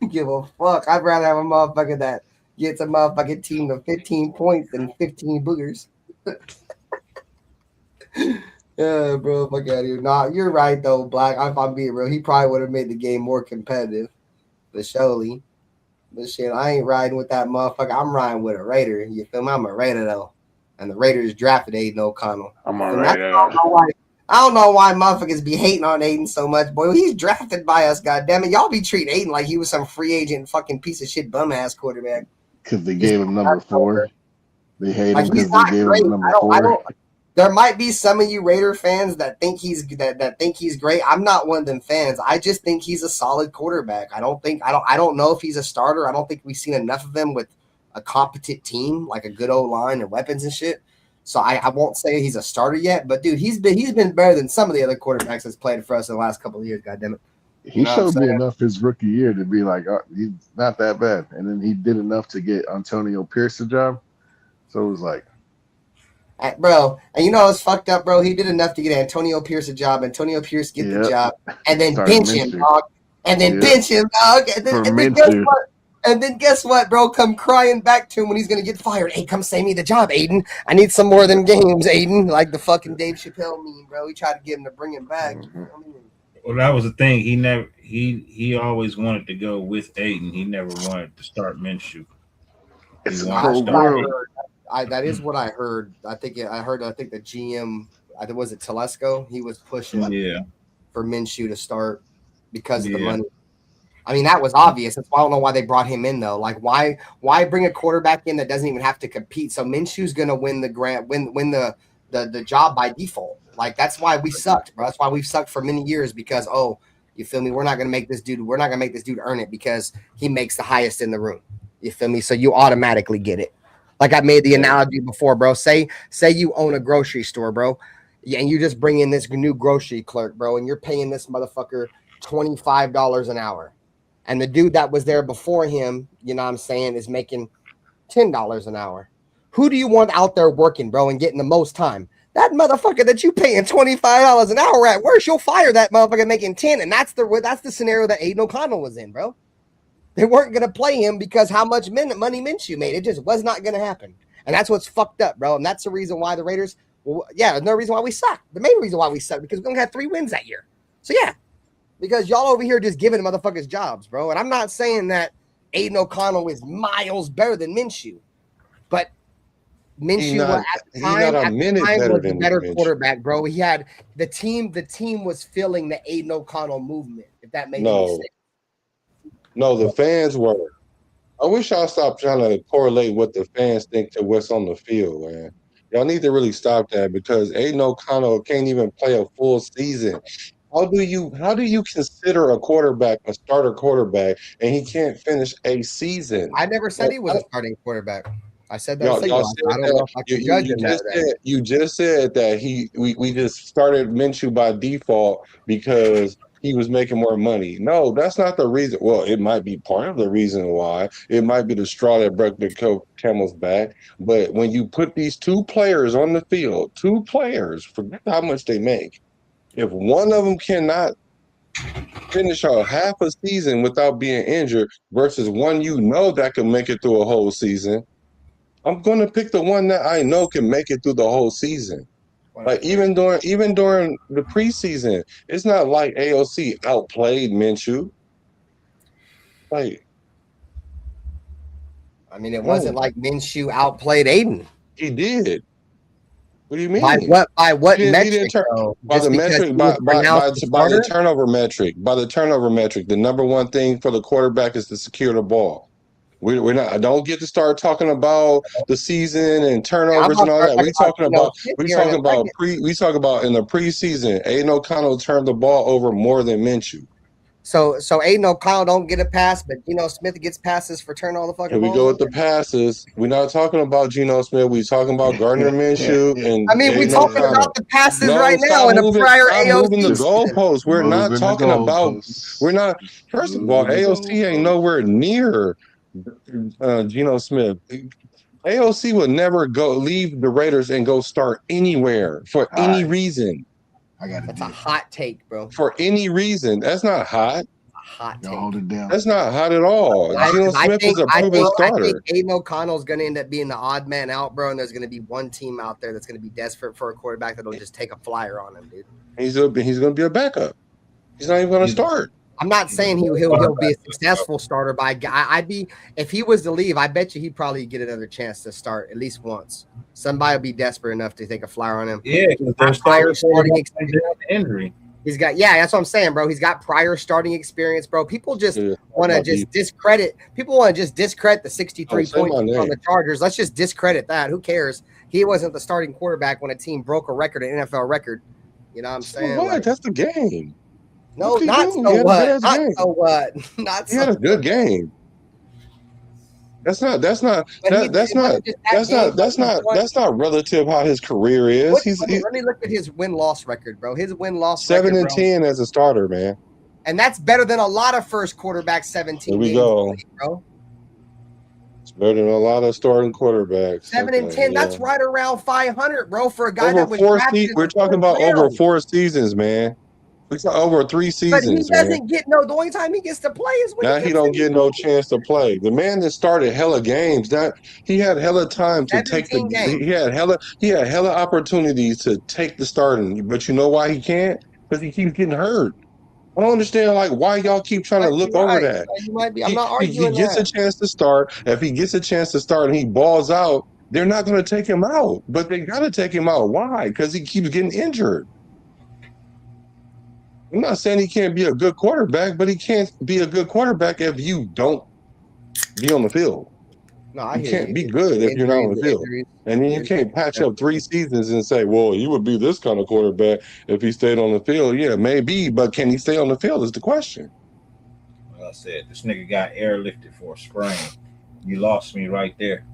Give a fuck. I'd rather have a motherfucker that gets a motherfucking team to 15 points than 15 boogers. Yeah, bro, fuck out of here. Nah, you're right though, Black. If I'm being real, he probably would have made the game more competitive. But surely. But shit, I ain't riding with that motherfucker. I'm riding with a Raider. You feel me? I'm a Raider though. And the Raiders drafted Aiden O'Connell. I'm all right. I don't know why motherfuckers be hating on Aiden so much, boy. He's drafted by us, goddammit. Y'all be treating Aiden like he was some free agent fucking piece of shit bum ass quarterback. Because they gave him number 4. They hate him because they gave him number 4. There might be some of you Raider fans that think he's great. I'm not one of them fans. I just think he's a solid quarterback. I don't know if he's a starter. I don't think we've seen enough of him with a competent team, like a good O-line and weapons and shit. So I won't say he's a starter yet, but dude, he's been better than some of the other quarterbacks that's played for us in the last couple of years. Goddammit. He showed me enough his rookie year to be like, he's not that bad, and then he did enough to get Antonio Pierce the job. So it was like, bro, and you know it's fucked up, bro. He did enough to get Antonio Pierce a job. Antonio Pierce get the job, and then bench him, dog. And then bench him, dog. And then guess what, bro? Come crying back to him when he's gonna get fired. Hey, come save me the job, Aiden. I need some more of them games, Aiden. Like the fucking Dave Chappelle meme, bro. He tried to get him to bring him back. Well, that was the thing. He always wanted to go with Aiden. He never wanted to start Minshew. It's a cold world. That is what I heard. I think the GM, was it Telesco? He was pushing for Minshew to start because of the money. I mean, that was obvious. That's why I don't know why they brought him in though. Like, why bring a quarterback in that doesn't even have to compete? So Minshew's gonna win the job by default. Like, that's why we sucked, bro. That's why we've sucked for many years because you feel me? We're not gonna make this dude earn it because he makes the highest in the room. You feel me? So you automatically get it. Like I made the analogy before, bro. Say you own a grocery store, bro, and you just bring in this new grocery clerk, bro, and you're paying this motherfucker $25 an hour. And the dude that was there before him, you know what I'm saying, is making $10 an hour. Who do you want out there working, bro, and getting the most time? That motherfucker that you paying $25 an hour at worst, you'll fire that motherfucker making 10. And that's the scenario that Aiden O'Connell was in, bro. They weren't going to play him because how much money Minshew made. It just was not going to happen. And that's what's fucked up, bro. And that's the reason why the Raiders, there's no reason why we suck. The main reason why we suck because we only had 3 wins that year. So, yeah. Because y'all over here just giving motherfuckers jobs, bro. And I'm not saying that Aiden O'Connell is miles better than Minshew. But Minshew at the time was a better quarterback, bro. He had the team was feeling the Aiden O'Connell movement, if that makes any sense. No, the fans were. I wish y'all stopped trying to correlate what the fans think to what's on the field, man. Y'all need to really stop that because Aiden O'Connell can't even play a full season. How do you consider a quarterback a starter quarterback and he can't finish a season? I never said he was a starting quarterback. I said that. I don't know if I can judge him that. You just said that we just started Minshew by default because he was making more money. No, that's not the reason. Well, it might be part of the reason why. It might be the straw that broke the camel's back. But when you put these 2 players on the field, 2 players, forget how much they make. If one of them cannot finish a half a season without being injured versus one that can make it through a whole season, I'm going to pick the one that I know can make it through the whole season. Like even during the preseason, it's not like AOC outplayed Minshew. Like, I mean, it wasn't like Minshew outplayed Aiden. He did. What do you mean? By what metric? By the turnover metric. By the turnover metric. The number one thing for the quarterback is to secure the ball. We're not. I don't get to start talking about the season and turnovers and all that. We talking about in the preseason. Aiden O'Connell turned the ball over more than Minshew. So Aiden O'Connell don't get a pass, but Geno Smith gets passes for turning all the fucking balls. Here we go with the passes. We're not talking about Geno Smith. We're talking about Gardner Minshew and we're talking about the passes now in the prior AOC. Moving the goalposts. We're not talking about. We're not. First of all, AOC ain't nowhere near Geno Smith. AOC would never leave the Raiders and go start anywhere for any reason. That's a hot take, bro. For any reason. That's not hot. Hot take. Hold it down. That's not hot at all. Geno Smith is a proven starter. I think Aiden O'Connell is going to end up being the odd man out, bro, and there's going to be one team out there that's going to be desperate for a quarterback that'll just take a flyer on him, dude. He's going to be a backup. He's not even going to start. I'm not saying he'll be a successful starter, but I'd be, if he was to leave, I bet you he'd probably get another chance to start at least once. Somebody will be desperate enough to take a flyer on him. Yeah, because they're prior starting experience. Injury. He's got, that's what I'm saying, bro. He's got prior starting experience, bro. People just want to just discredit. People want to just discredit the 63 points on the Chargers. Let's just discredit that. Who cares? He wasn't the starting quarterback when a team broke a record, an NFL record. You know what I'm saying? What? Like, that's the game. No, not so what. Not so what. Not so. He had a good game. That's not relative how his career is. Let me look at his win-loss record, bro. His win-loss 7-10 as a starter, man. And that's better than a lot of first quarterbacks 17 Here we games go. Bro. It's better than a lot of starting quarterbacks. 7-10, that's right around 500, bro, for a guy over that was drafted. We're talking about over 4 seasons, man. We got over 3 seasons. But he doesn't get the only time he gets to play is when now he don't get no chance to play. The man that started hella games, that he had hella time to take the games. He had hella opportunities to take the starting. But you know why he can't? Because he keeps getting hurt. I don't understand why y'all keep trying to look over that. You might be. I'm not arguing. He gets a chance to start. If he gets a chance to start and he balls out, they're not going to take him out. But they got to take him out. Why? Because he keeps getting injured. I'm not saying he can't be a good quarterback, but he can't be a good quarterback if you don't be on the field. No, you can't be good if you're not on the field. And then you can't patch up 3 seasons and say, well, you would be this kind of quarterback if he stayed on the field. Yeah, maybe, but can he stay on the field is the question. Well, I said, this nigga got airlifted for a sprain. You lost me right there.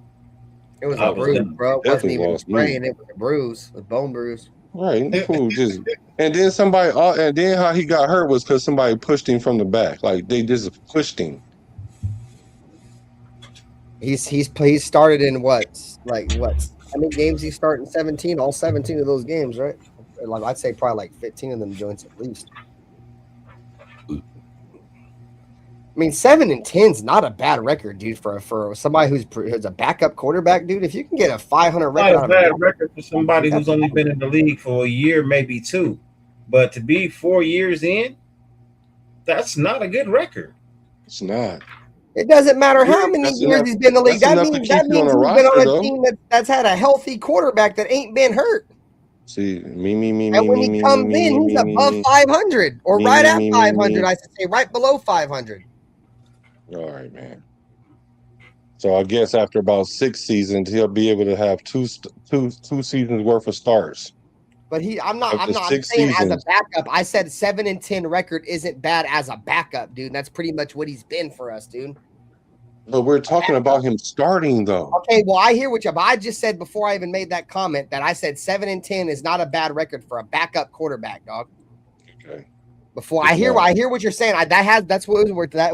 It was a bruise, bro. It wasn't even a sprain. It was a bruise, a bone bruise. Right, cool. Just and then how he got hurt was because somebody pushed him from the back. Like they just pushed him. He's started in what? How many games he started in 17? All 17 of those games, right? Like I'd say probably like 15 of them joints at least. I mean, 7-10 is not a bad record, dude, for somebody who's a backup quarterback, dude. If you can get a 500 record, not a bad record for somebody who's only been in the league for a year, maybe 2, but to be 4 years in, that's not a good record. It's not. It doesn't matter how many years he's been in the league. That means he's been on a team that's had a healthy quarterback that ain't been hurt. See, and when he comes in, he's above 500 or right at 500. I should say right below 500. All right, man. So I guess after about 6 seasons, he'll be able to have two seasons worth of starts. But I'm not saying as a backup. I said 7-10 record isn't bad as a backup, dude. That's pretty much what he's been for us, dude. But we're talking about him starting, though. Okay, well, I hear what you. But I just said before I even made that comment that I said 7-10 is not a bad record for a backup quarterback, dog. Okay. Before I hear what you're saying, that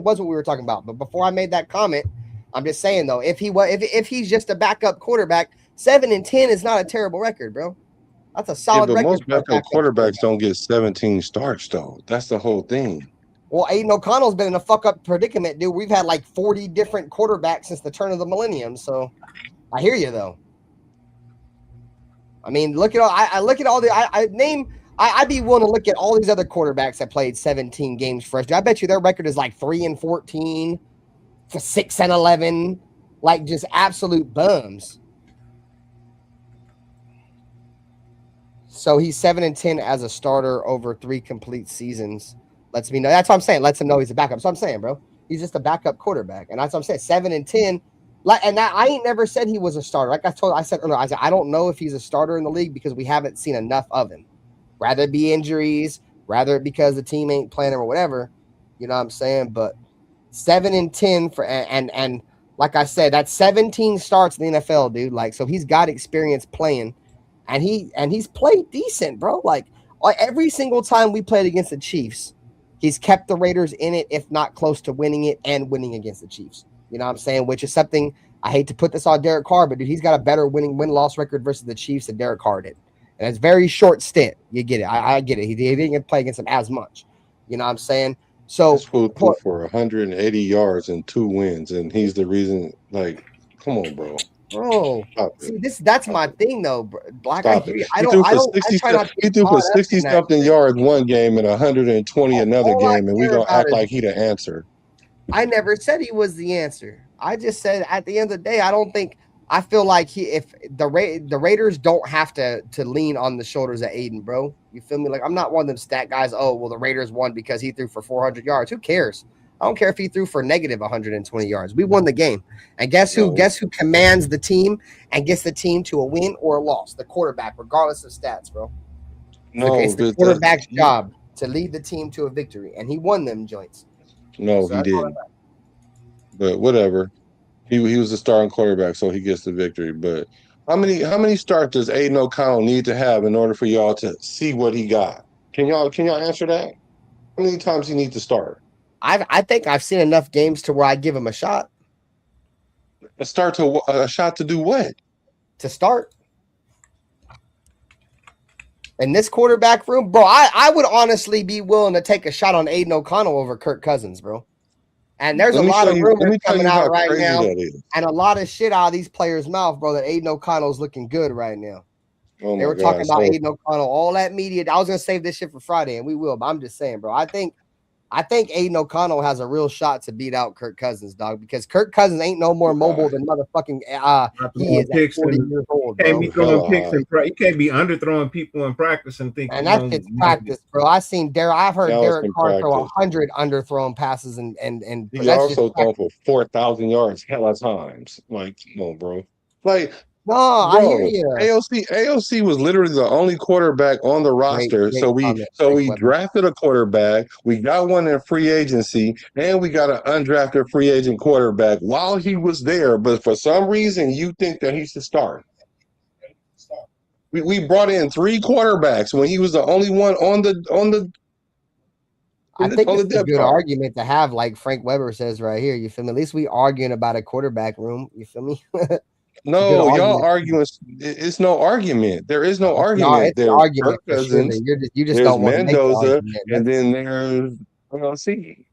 was what we were talking about. But before I made that comment, I'm just saying though, if he's just a backup quarterback, 7-10 is not a terrible record, bro. That's a solid record. Most backup quarterbacks don't get 17 starts though. That's the whole thing. Well, Aiden O'Connell's been in a fuck up predicament, dude. We've had like 40 different quarterbacks since the turn of the millennium. So I hear you though. I mean, look at all I look at all the I'd be willing to look at all these other quarterbacks that played 17 games for us. I bet you their record is like 3-14 to 6-11, like just absolute bums. So he's 7-10 as a starter over 3 complete seasons. Lets me know. That's what I'm saying. Lets him know he's a backup. So I'm saying, bro, he's just a backup quarterback, and that's what I'm saying. 7-10. I ain't never said he was a starter. Like I said earlier, I don't know if he's a starter in the league because we haven't seen enough of him. Rather it be injuries, rather it because the team ain't playing him or whatever. You know what I'm saying? But 7-10 for and like I said, that's 17 starts in the NFL, dude. Like, so he's got experience playing, and he's played decent, bro. Like every single time we played against the Chiefs, he's kept the Raiders in it, if not close to winning it, and winning against the Chiefs. You know what I'm saying? Which is something I hate to put this on Derek Carr, but dude, he's got a better win-loss record versus the Chiefs than Derek Carr did. And it's very short stint. You get it. I get it. He didn't get to play against him as much. You know what I'm saying? So This fool threw for 180 yards and 2 wins, and he's the reason. Like, come on, bro. Oh, see, that's my thing though, Black. Stop I hear it. you. He threw for 60 something yards one game and 120 another game, and we gonna act like he the answer. I never said he was the answer. I just said at the end of the day, I feel like if the Raiders don't have to lean on the shoulders of Aiden, bro. You feel me? Like, I'm not one of them stat guys. Oh, well, the Raiders won because he threw for 400 yards. Who cares? I don't care if he threw for negative 120 yards. We won the game. And guess who commands the team and gets the team to a win or a loss? The quarterback, regardless of stats, bro. No, it's the quarterback's job to lead the team to a victory, and he won them joints. No, So he didn't. But whatever. He was the starting quarterback, so he gets the victory. But how many starts does Aiden O'Connell need to have in order for y'all to see what he got? Can y'all answer that? How many times he needs to start? I think I've seen enough games to where I give him a shot. A shot to do what? To start. In this quarterback room, bro, I would honestly be willing to take a shot on Aiden O'Connell over Kirk Cousins, bro. And there's a lot of rumors coming out right now, and a lot of shit out of these players' mouth, bro, that Aiden O'Connell's looking good right now. Oh they were talking about Aiden O'Connell, all that media. I was gonna save this shit for Friday, and we will. But I'm just saying, bro. I think Aiden O'Connell has a real shot to beat out Kirk Cousins, dog, because Kirk Cousins ain't no more mobile than motherfucking he is at 40 years old, bro. Can't be throwing picks you can't be underthrowing people in practice and think. And that's just practice, bro. I've heard Derek Carr throw 100 underthrown passes, and he also thrown for 4,000 yards hella times. Like, come on, bro. Like. No, bro, I hear you. AOC was literally the only quarterback on the roster. We drafted a quarterback. We got one in free agency, and we got an undrafted free agent quarterback while he was there. But for some reason, you think that he should start. We brought in 3 quarterbacks when he was the only one on the. I think it's a good argument to have, like Frank Weber says right here. You feel me? At least we arguing about a quarterback room. You feel me? No, y'all arguing. It's no argument. There is no argument. There's argument Kirk Cousins. Sure. You just don't want Mendoza, to make the and then there's see.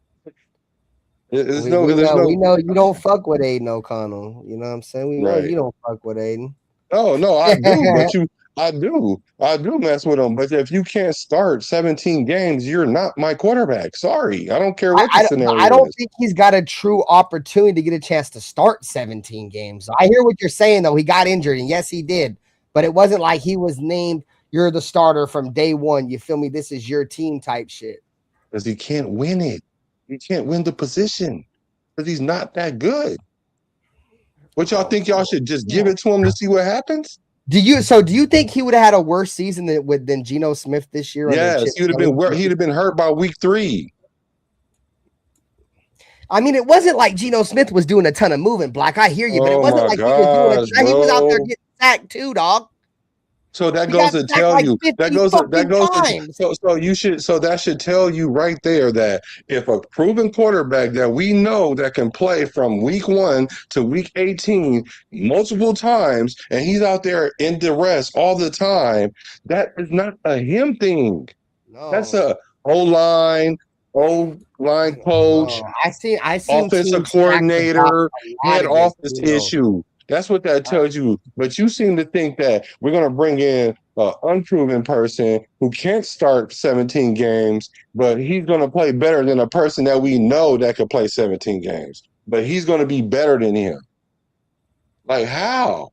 We know you don't fuck with Aiden O'Connell. You know what I'm saying? We know you don't fuck with Aiden. Oh no, I do. But I do mess with him. But if you can't start 17 games, you're not my quarterback. Sorry, I don't care what the scenario is. I don't think he's got a true opportunity to get a chance to start 17 games. I hear what you're saying, though. He got injured, and yes, he did. But it wasn't like he was named, you're the starter from day one. You feel me? This is your team type shit. Because he can't win it. He can't win the position because he's not that good. What y'all think y'all should just give it to him to see what happens? Do you think he would have had a worse season than Geno Smith this year? Yes, he'd have been hurt by week 3. I mean, it wasn't like Geno Smith was doing a ton of moving, Black. I hear you, but it wasn't like he was doing he was out there getting sacked too, dog. So that goes to tell you that should tell you right there that if a proven quarterback that we know that can play from week 1 to week 18 multiple times, and he's out there in duress all the time, that is not a him thing. No. That's a O-line coach, I see offensive coordinator, head office issue. That's what that tells you. But you seem to think that we're going to bring in an unproven person who can't start 17 games, but he's going to play better than a person that we know that could play 17 games. But he's going to be better than him. Like, how?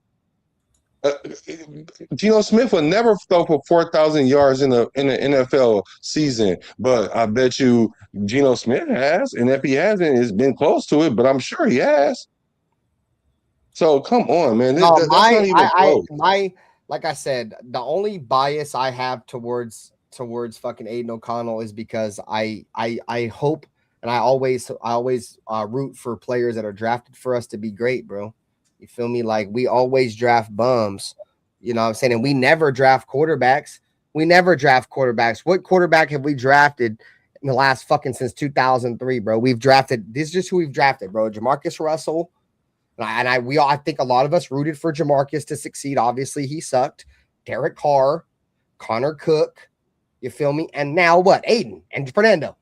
Geno Smith will never throw for 4,000 yards in the NFL season, but I bet you Geno Smith has. And if he hasn't, it's been close to it, but I'm sure he has. So come on, man. That's not even close. Like I said, the only bias I have towards fucking Aiden O'Connell is because I hope and I always root for players that are drafted for us to be great, bro. You feel me? Like, we always draft bums, you know what I'm saying? And we never draft quarterbacks. What quarterback have we drafted in the last fucking since 2003, bro? This is just who we've drafted, bro. Jamarcus Russell. I think a lot of us rooted for Jamarcus to succeed. Obviously, he sucked. Derek Carr, Connor Cook, you feel me? And now what? Aiden and Fernando.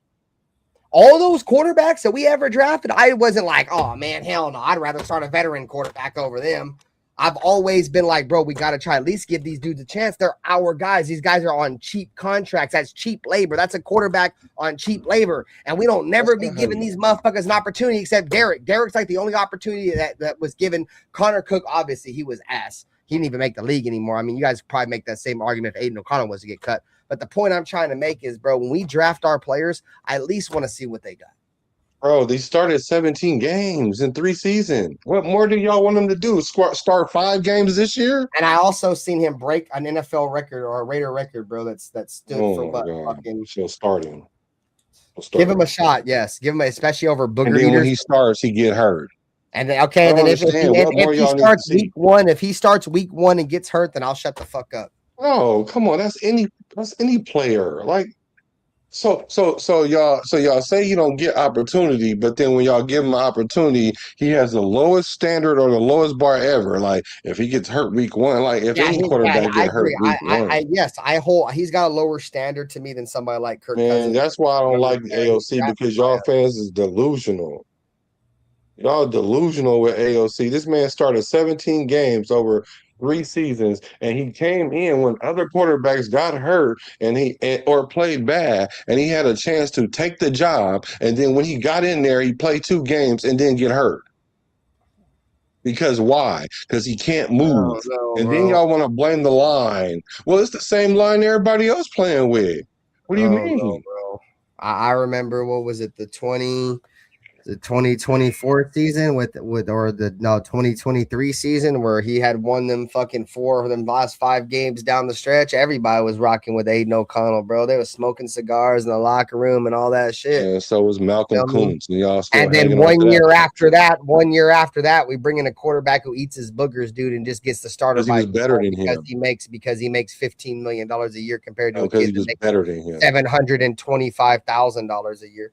All those quarterbacks that we ever drafted, I wasn't like, oh man, hell no. I'd rather start a veteran quarterback over them. I've always been like, bro, we got to try at least give these dudes a chance. They're our guys. These guys are on cheap contracts. That's cheap labor. That's a quarterback on cheap labor. And we don't never be giving these motherfuckers an opportunity except Derek. Derek's like the only opportunity that was given. Connor Cook, obviously, he was ass. He didn't even make the league anymore. I mean, you guys probably make that same argument if Aiden O'Connell was to get cut. But the point I'm trying to make is, bro, when we draft our players, I at least want to see what they got. Bro, they started 17 games in 3 seasons. What more do y'all want them to do? Start 5 games this year? And I also seen him break an NFL record or a Raider record, bro. That stood for what? Fucking. She'll start him. Give him a shot, yes. Give him, especially over booger and then eaters. When he starts, he get hurt. And then, okay, then if he starts week 1, if he starts week 1 and gets hurt, then I'll shut the fuck up. Oh, come on, that's any player. Like, so y'all say he don't get opportunity, but then when y'all give him an opportunity, he has the lowest standard or the lowest bar ever. Like, if he gets hurt week 1, like if any quarterback get hurt week 1. He's got a lower standard to me than somebody like Kirk Man, Cousins. that's why I don't like the AOC, because y'all fans is delusional. Y'all delusional with AOC. This man started 17 games over 3 seasons, and he came in when other quarterbacks got hurt or played bad, and he had a chance to take the job. And then when he got in there, he played 2 games and then get hurt. Because why? Because he can't move. Then y'all want to blame the line. Well, it's the same line everybody else playing with. What do you mean? No, bro. I remember, what was it, the 2024 season or the 2023 season where he had won them fucking 4 of them last 5 games down the stretch. Everybody was rocking with Aiden O'Connell, bro. They were smoking cigars in the locker room and all that shit. And so was Malcolm Kuntz. And then 1 year after that, we bring in a quarterback who eats his boogers, dude, and just gets the starter by better than him because he makes $15 million a year compared to a kid that makes better than him. $725,000 a year.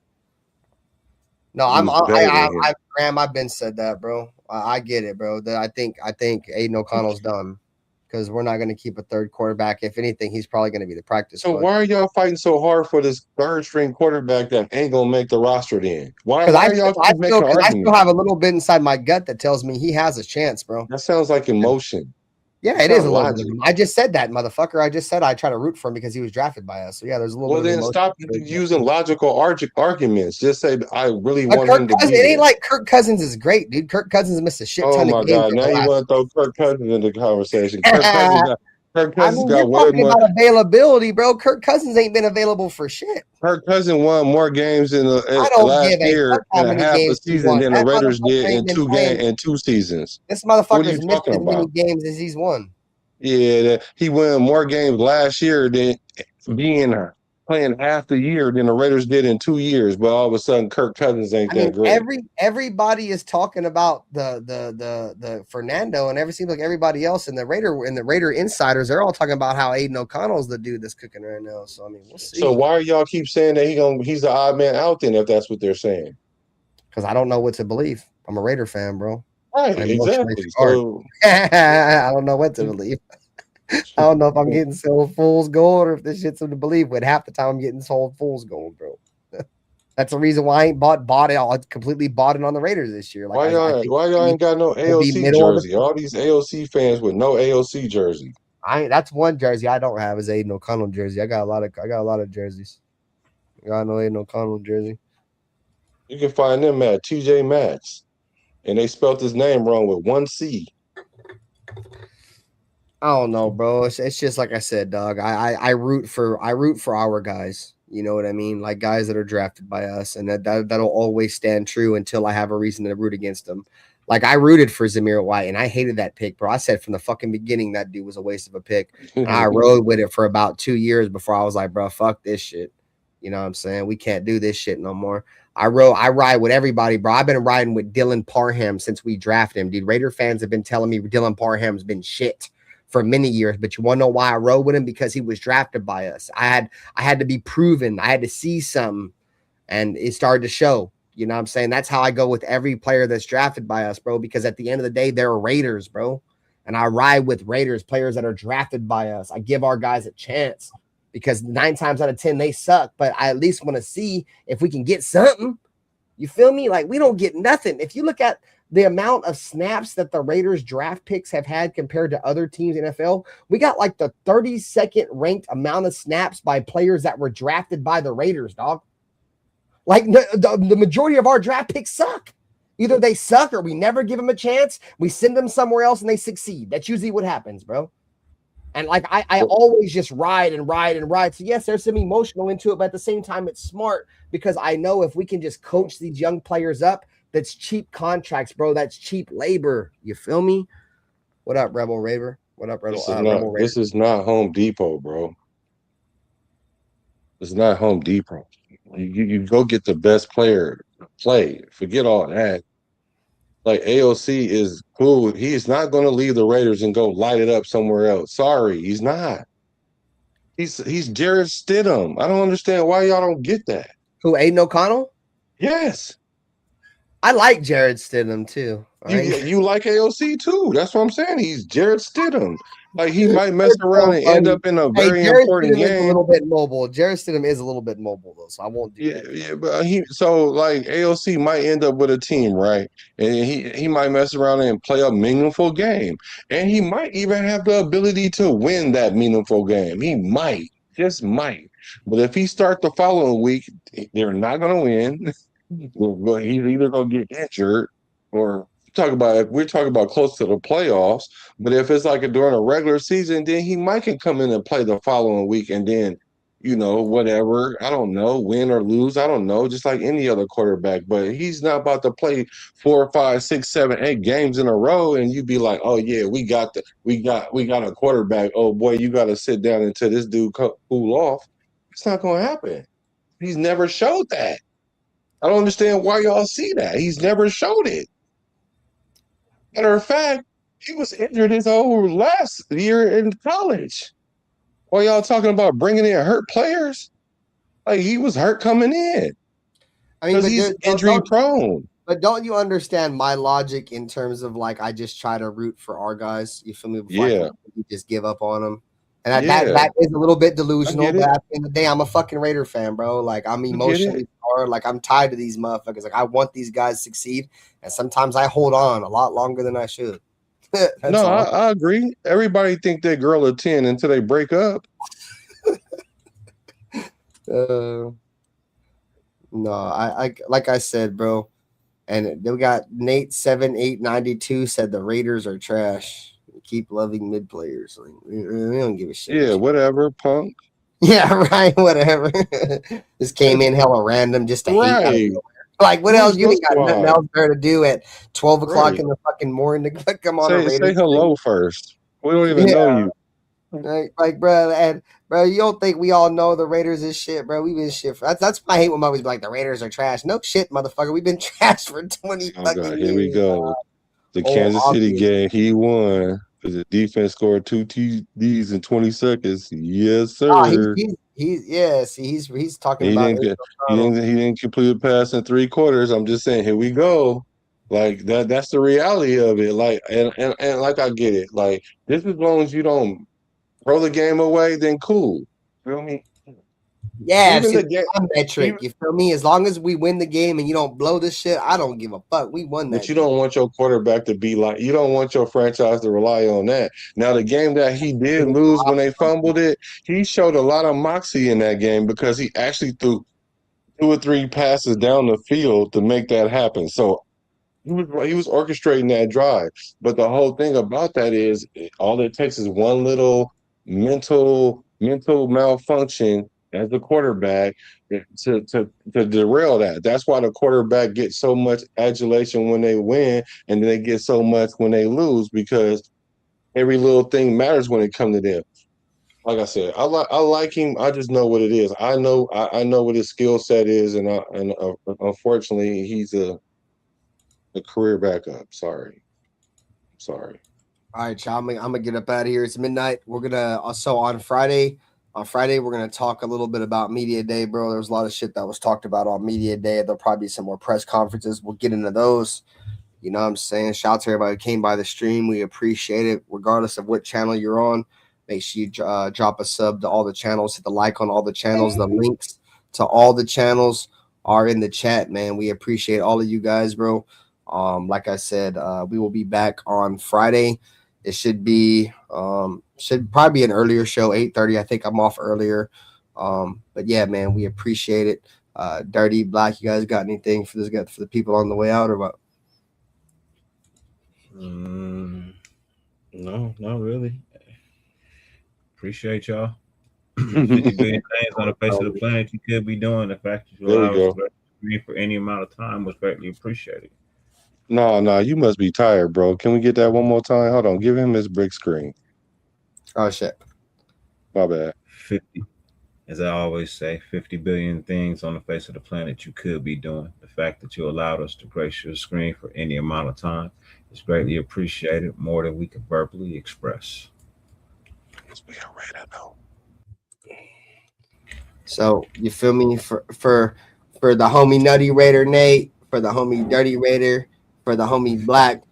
No, Graham, I've been said that, bro. I get it, bro. I think Aiden O'Connell's done because we're not going to keep a third quarterback. If anything, he's probably going to be the practice. So why are y'all fighting so hard for this 3rd string quarterback that ain't going to make the roster then? Why are y'all making an argument? I still have a little bit inside my gut that tells me he has a chance, bro. That sounds like emotion. Yeah, it is a little bit. I just said that, motherfucker. I just said I try to root for him because he was drafted by us. So yeah, there's a little bit. Well, then stop using logical arguments. Just say I really want him to be. It ain't like Kirk Cousins is great, dude. Kirk Cousins missed a shit ton of games. Oh my god! Now you want to throw Kirk Cousins into the conversation? Kirk Cousins got way more about availability, bro. Kirk Cousins ain't been available for shit. Kirk Cousins won more games in the last year and a half a season than the Raiders did in 2 seasons. This motherfucker's missed as many games as he's won. Yeah, he won more games last year than playing half the year than the Raiders did in 2 years. But all of a sudden, Kirk Cousins ain't that great. Everybody is talking about the Fernando, and seems like everybody else in the Raider insiders, they're all talking about how Aiden O'Connell's the dude that's cooking right now. So I mean, we'll see. So why are y'all keep saying that he's the odd man out then if that's what they're saying? Because I don't know what to believe. I'm a Raider fan, bro. Right, exactly. So I don't know what to believe. I don't know if I'm getting sold fool's gold or if this shit's to believe. But half the time I'm getting sold fool's gold, bro. That's the reason why I ain't bought it. I completely bought it on the Raiders this year. Like, why y'all ain't got no AOC jersey? All these AOC fans with no AOC jersey. That's one jersey I don't have is Aiden O'Connell jersey. I got a lot of jerseys. I got no Aiden O'Connell jersey. You can find them at TJ Maxx. And they spelled his name wrong with 1 C. I don't know, bro. It's just like I said, dog. I root for our guys. You know what I mean? Like guys that are drafted by us, and that'll always stand true until I have a reason to root against them. Like I rooted for Zamir White, and I hated that pick, bro. I said from the fucking beginning that dude was a waste of a pick. And I rode with it for about 2 years before I was like, bro, fuck this shit. You know what I'm saying? We can't do this shit no more. I ride with everybody, bro. I've been riding with Dylan Parham since we drafted him, dude. Raider fans have been telling me Dylan Parham's been shit for many years, but you want to know why I rode with him? Because he was drafted by us. I had to be proven. I had to see something, and it started to show. You know what I'm saying? That's how I go with every player that's drafted by us, bro, because at the end of the day, they're Raiders, bro. And I ride with Raiders, players that are drafted by us. I give our guys a chance because 9 times out of 10, they suck. But I at least want to see if we can get something. You feel me? Like, we don't get nothing. If you look at the amount of snaps that the Raiders draft picks have had compared to other teams in NFL, we got like the 32nd ranked amount of snaps by players that were drafted by the Raiders, dog. Like, the majority of our draft picks suck. Either they suck or we never give them a chance. We send them somewhere else and they succeed. That's usually what happens, bro. And like, I always just ride and ride and ride. So yes, there's some emotional into it, but at the same time, it's smart because I know if we can just coach these young players up, that's cheap contracts, bro. That's cheap labor. You feel me? What up, Rebel Raver? What up, Rebel? This is not Home Depot, bro. It's not Home Depot. You go get the best player to play. Forget all that. Like, AOC is cool. He is not going to leave the Raiders and go light it up somewhere else. Sorry, he's not. He's Jared Stidham. I don't understand why y'all don't get that. Who, Aiden O'Connell? Yes. I like Jared Stidham too. You like AOC too. That's what I'm saying. He's Jared Stidham. Like, he might mess around and end up in a very important game. Is a little bit mobile. Jared Stidham is a little bit mobile though, so I won't do that. Yeah, but like AOC might end up with a team, right? And he might mess around and play a meaningful game. And he might even have the ability to win that meaningful game. He might. Just might. But if he starts the following week, they're not gonna win. He's either gonna get injured or we're talking about close to the playoffs. But if it's like during a regular season, then he might can come in and play the following week and then, whatever. I don't know, win or lose. I don't know, just like any other quarterback. But he's not about to play 4, 5, 6, 7, 8 games in a row, and you be like, oh yeah, we got a quarterback. Oh boy, you got to sit down until this dude cool off. It's not gonna happen. He's never showed that. I don't understand why y'all see that. He's never showed it. Matter of fact, he was injured his whole last year in college. Why y'all talking about bringing in hurt players? Like, he was hurt coming in. I mean, because he's injury prone. But don't you understand my logic in terms of, like, I just try to root for our guys? You feel me? Before I just give up on them. And that is a little bit delusional, but at the end of the day, I'm a fucking Raider fan, bro. Like, I'm emotionally hard. Like, I'm tied to these motherfuckers. Like, I want these guys to succeed, and sometimes I hold on a lot longer than I should. I agree. Everybody think they're girl of 10 until they break up. No, I like I said, bro. And we got Nate 7892 said the Raiders are trash. Keep loving mid players. Like, we don't give a shit. Yeah, whatever, punk. Yeah, right. Whatever. Just came in hella random just to hate. Like, what else? You got nothing else better to do at 12 o'clock in the fucking morning to come on. Say hello first. We don't even know you. Like, bro, and bro, you don't think we all know the Raiders is shit, bro? We've been shit. That's why I hate when movies be like the Raiders are trash. No shit, motherfucker. We've been trash for 20 fucking years. Here we go. The Kansas City game, he won because the defense scored 2 TDs in 20 seconds. Yes, sir. He's talking about. He didn't complete a pass in 3 quarters. I'm just saying, here we go. Like that. That's the reality of it. Like and like I get it. Like, just as long as you don't throw the game away, then cool. Feel me? Yeah, metric. You feel me? As long as we win the game and you don't blow this shit, I don't give a fuck. We won that. But you don't want your quarterback to be like, you don't want your franchise to rely on that. Now, the game that he did lose when they fumbled it, he showed a lot of moxie in that game because he actually threw 2 or 3 passes down the field to make that happen. So he was orchestrating that drive. But the whole thing about that is all it takes is one little mental malfunction as the quarterback to derail that. That's why the quarterback gets so much adulation when they win, and then they get so much when they lose, because every little thing matters when it comes to them. Like I said, I like him. I just know what it is. I know what his skill set is, and unfortunately, he's a career backup. Sorry. All right, child. I'm gonna get up out of here. It's midnight. We're gonna also on Friday. On Friday, we're going to talk a little bit about Media Day, bro. There was a lot of shit that was talked about on Media Day. There'll probably be some more press conferences. We'll get into those. You know what I'm saying? Shout out to everybody who came by the stream. We appreciate it, regardless of what channel you're on. Make sure you drop a sub to all the channels. Hit the like on all the channels. The links to all the channels are in the chat, man. We appreciate all of you guys, bro. Like I said, we will be back on Friday. It should probably be an earlier show, 8:30. I think I'm off earlier. But yeah, man, we appreciate it. Dirty Black, you guys got anything for the people on the way out or what? No, not really. Appreciate y'all. 50 billion things on the face of the planet you could be doing. The fact that you allow us to screen for any amount of time was greatly appreciated. No, you must be tired, bro. Can we get that one more time? Hold on, give him his brick screen. Oh shit. My bad. 50, as I always say, 50 billion things on the face of the planet you could be doing. The fact that you allowed us to grace your screen for any amount of time is greatly appreciated, more than we can verbally express. We already know. So you feel me for the homie Nutty Raider Nate, for the homie Dirty Raider, for the homie Black.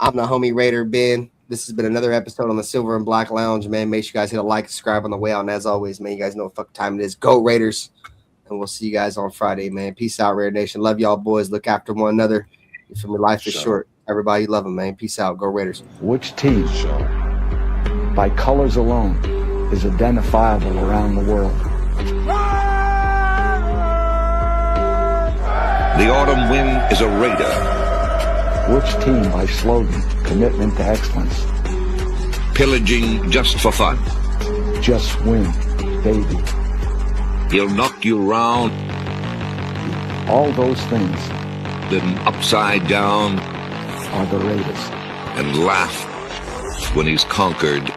I'm the homie Raider Ben. This has been another episode on the Silver and Black Lounge, man. Make sure you guys hit a like, subscribe on the way out. And as always, man, you guys know what fuck time it is. Go Raiders. And we'll see you guys on Friday, man. Peace out, Raider Nation. Love y'all boys. Look after one another. You feel me? Life is short. Everybody love them, man. Peace out. Go Raiders. Which team, by colors alone, is identifiable around the world? The autumn wind is a raider. Which team, by slogan, commitment to excellence? Pillaging just for fun. Just win, baby. He'll knock you round. All those things Then upside down. Are the Raiders. And laugh when he's conquered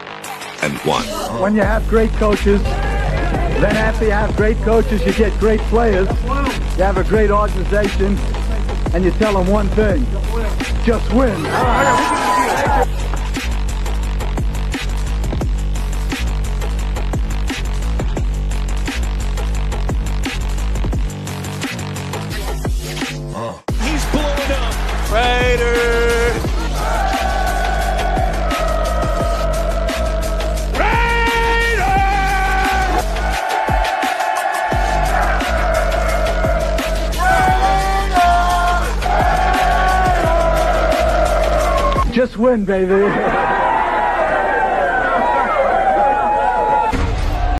and won. When you have great coaches, then after you have great coaches, you get great players. You have a great organization, and you tell them one thing: just win. He's blowing up. Raiders. Just win, baby.